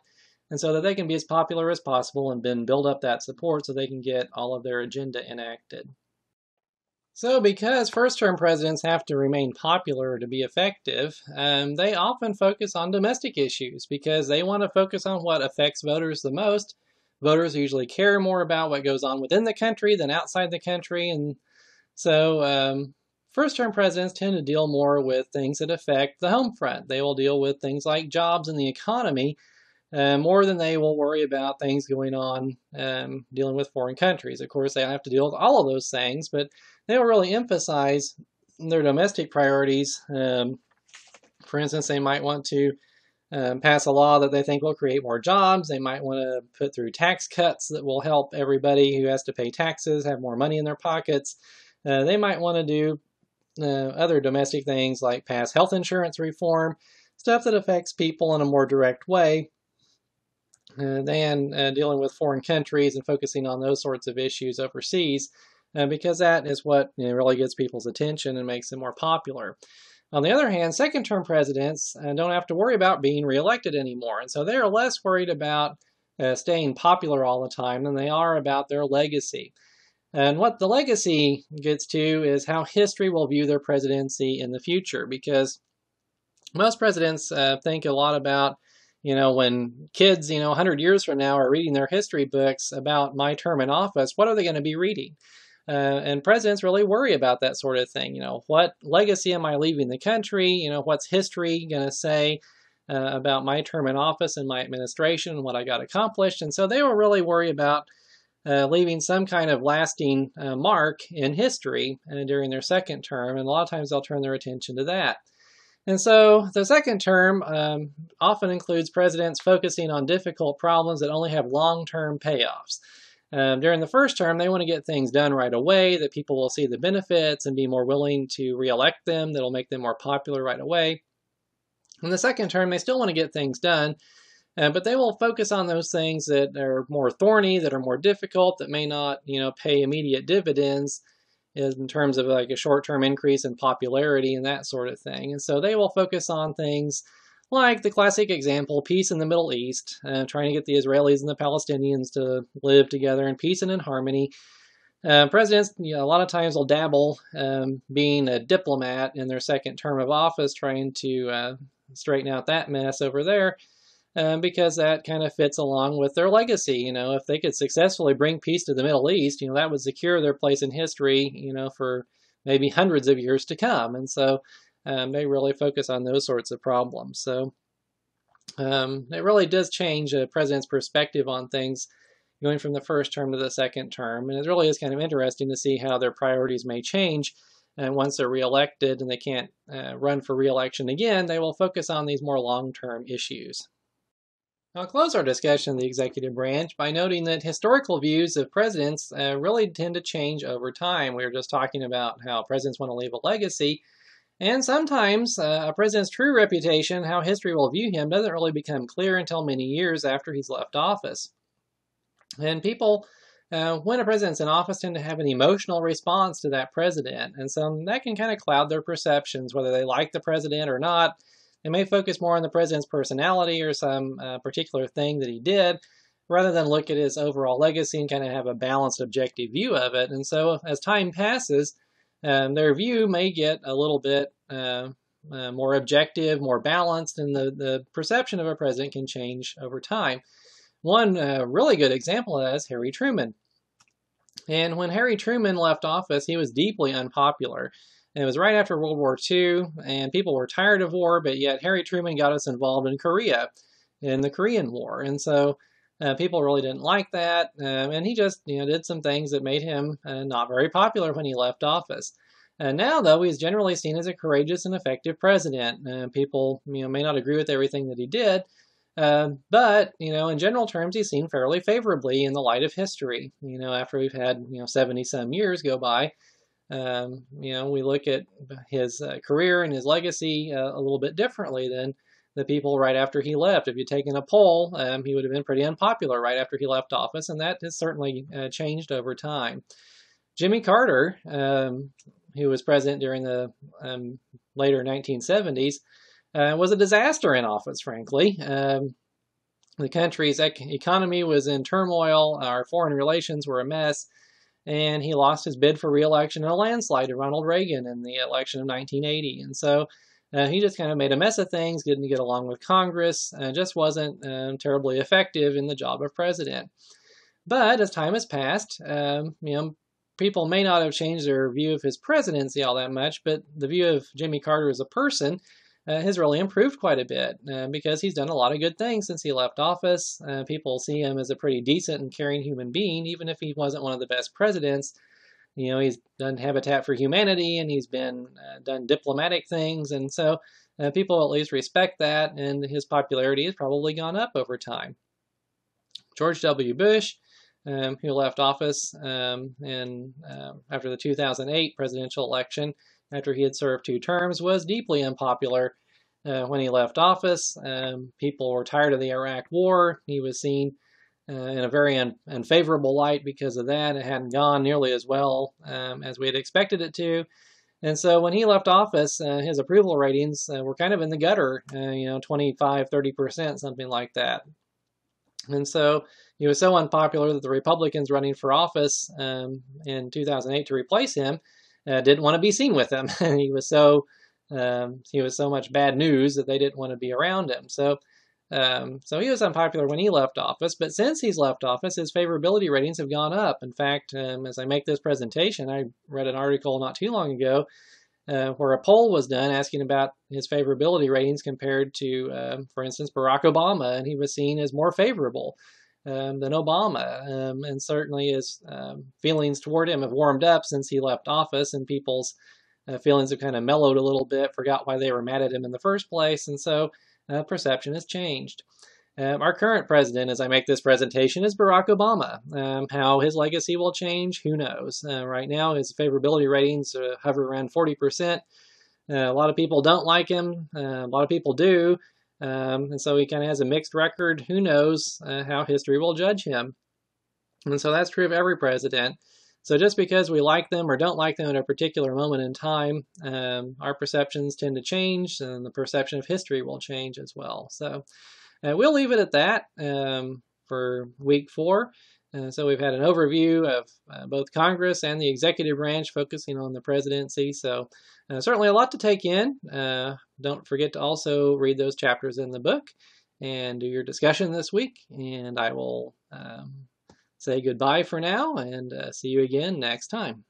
and so that they can be as popular as possible and then build up that support so they can get all of their agenda enacted. So because first-term presidents have to remain popular to be effective, they often focus on domestic issues because they want to focus on what affects voters the most. Voters usually care more about what goes on within the country than outside the country, and so first-term presidents tend to deal more with things that affect the home front. They will deal with things like jobs and the economy more than they will worry about things going on dealing with foreign countries. Of course, they have to deal with all of those things, but they will really emphasize their domestic priorities. For instance, they might want to pass a law that they think will create more jobs. They might want to put through tax cuts that will help everybody who has to pay taxes have more money in their pockets. They might want to do other domestic things like pass health insurance reform, stuff that affects people in a more direct way than dealing with foreign countries and focusing on those sorts of issues overseas, because that is what really gets people's attention and makes them more popular. On the other hand, second-term presidents don't have to worry about being reelected anymore, and so they are less worried about staying popular all the time than they are about their legacy. And what the legacy gets to is how history will view their presidency in the future, because most presidents think a lot about, when kids, 100 years from now are reading their history books about my term in office, what are they going to be reading? And presidents really worry about that sort of thing. What legacy am I leaving the country? What's history going to say about my term in office and my administration and what I got accomplished? And so they will really worry about leaving some kind of lasting mark in history during their second term, and a lot of times they'll turn their attention to that. And so the second term often includes presidents focusing on difficult problems that only have long-term payoffs. During the first term, they want to get things done right away, that people will see the benefits and be more willing to re-elect them, that'll make them more popular right away. In the second term, they still want to get things done, but they will focus on those things that are more thorny, that are more difficult, that may not, pay immediate dividends in terms of like a short-term increase in popularity and that sort of thing. And so they will focus on things like the classic example, peace in the Middle East, trying to get the Israelis and the Palestinians to live together in peace and in harmony. Presidents, a lot of times will dabble being a diplomat in their second term of office, trying to straighten out that mess over there. because that kind of fits along with their legacy. If they could successfully bring peace to the Middle East, that would secure their place in history, for maybe hundreds of years to come. And so they really focus on those sorts of problems. So it really does change a president's perspective on things going from the first term to the second term. And it really is kind of interesting to see how their priorities may change. And once they're reelected and they can't run for reelection again, they will focus on these more long-term issues. I'll close our discussion of the executive branch by noting that historical views of presidents really tend to change over time. We were just talking about how presidents want to leave a legacy. And sometimes a president's true reputation, how history will view him, doesn't really become clear until many years after he's left office. And people, when a president's in office, tend to have an emotional response to that president. And so that can kind of cloud their perceptions, whether they like the president or not. They may focus more on the president's personality or some particular thing that he did, rather than look at his overall legacy and kind of have a balanced, objective view of it. And so as time passes, their view may get a little bit more objective, more balanced, and the perception of a president can change over time. One really good example of that is Harry Truman. And when Harry Truman left office, he was deeply unpopular. And it was right after World War II, and people were tired of war, but yet Harry Truman got us involved in Korea, in the Korean War. And so people really didn't like that, and he just did some things that made him not very popular when he left office. Now, though, he's generally seen as a courageous and effective president. People may not agree with everything that he did, but in general terms, he's seen fairly favorably in the light of history. After we've had 70-some years go by, we look at his career and his legacy a little bit differently than the people right after he left. If you'd taken a poll, he would have been pretty unpopular right after he left office, and that has certainly changed over time. Jimmy Carter, who was president during the later 1970s, was a disaster in office, frankly. The country's economy was in turmoil, our foreign relations were a mess, and he lost his bid for re-election in a landslide to Ronald Reagan in the election of 1980. And so he just kind of made a mess of things, didn't get along with Congress, just wasn't terribly effective in the job of president. But as time has passed, people may not have changed their view of his presidency all that much, but the view of Jimmy Carter as a person has really improved quite a bit because he's done a lot of good things since he left office. People see him as a pretty decent and caring human being, even if he wasn't one of the best presidents. He's done Habitat for Humanity, and he's been done diplomatic things, and so people at least respect that, and his popularity has probably gone up over time. George W. Bush, who left office after the 2008 presidential election, after he had served 2 terms, was deeply unpopular when he left office. People were tired of the Iraq War. He was seen in a very unfavorable light because of that. It hadn't gone nearly as well as we had expected it to. And so when he left office, his approval ratings were kind of in the gutter, 25, 30%, something like that. And so he was so unpopular that the Republicans running for office in 2008 to replace him didn't want to be seen with him. He was so much bad news that they didn't want to be around him. So he was unpopular when he left office, but since he's left office, his favorability ratings have gone up. In fact, as I make this presentation, I read an article not too long ago where a poll was done asking about his favorability ratings compared to, for instance, Barack Obama, and he was seen as more favorable than Obama. And certainly his feelings toward him have warmed up since he left office, and people's feelings have kind of mellowed a little bit, forgot why they were mad at him in the first place, and so perception has changed. Our current president, as I make this presentation, is Barack Obama. How his legacy will change, who knows? Right now, his favorability ratings hover around 40%. A lot of people don't like him. A lot of people do. And so he kind of has a mixed record. Who knows how history will judge him? And so that's true of every president. So just because we like them or don't like them at a particular moment in time, our perceptions tend to change, and the perception of history will change as well. So we'll leave it at that for week 4. So we've had an overview of both Congress and the executive branch, focusing on the presidency. So certainly a lot to take in. Don't forget to also read those chapters in the book. and do your discussion this week. And I will say goodbye for now and see you again next time.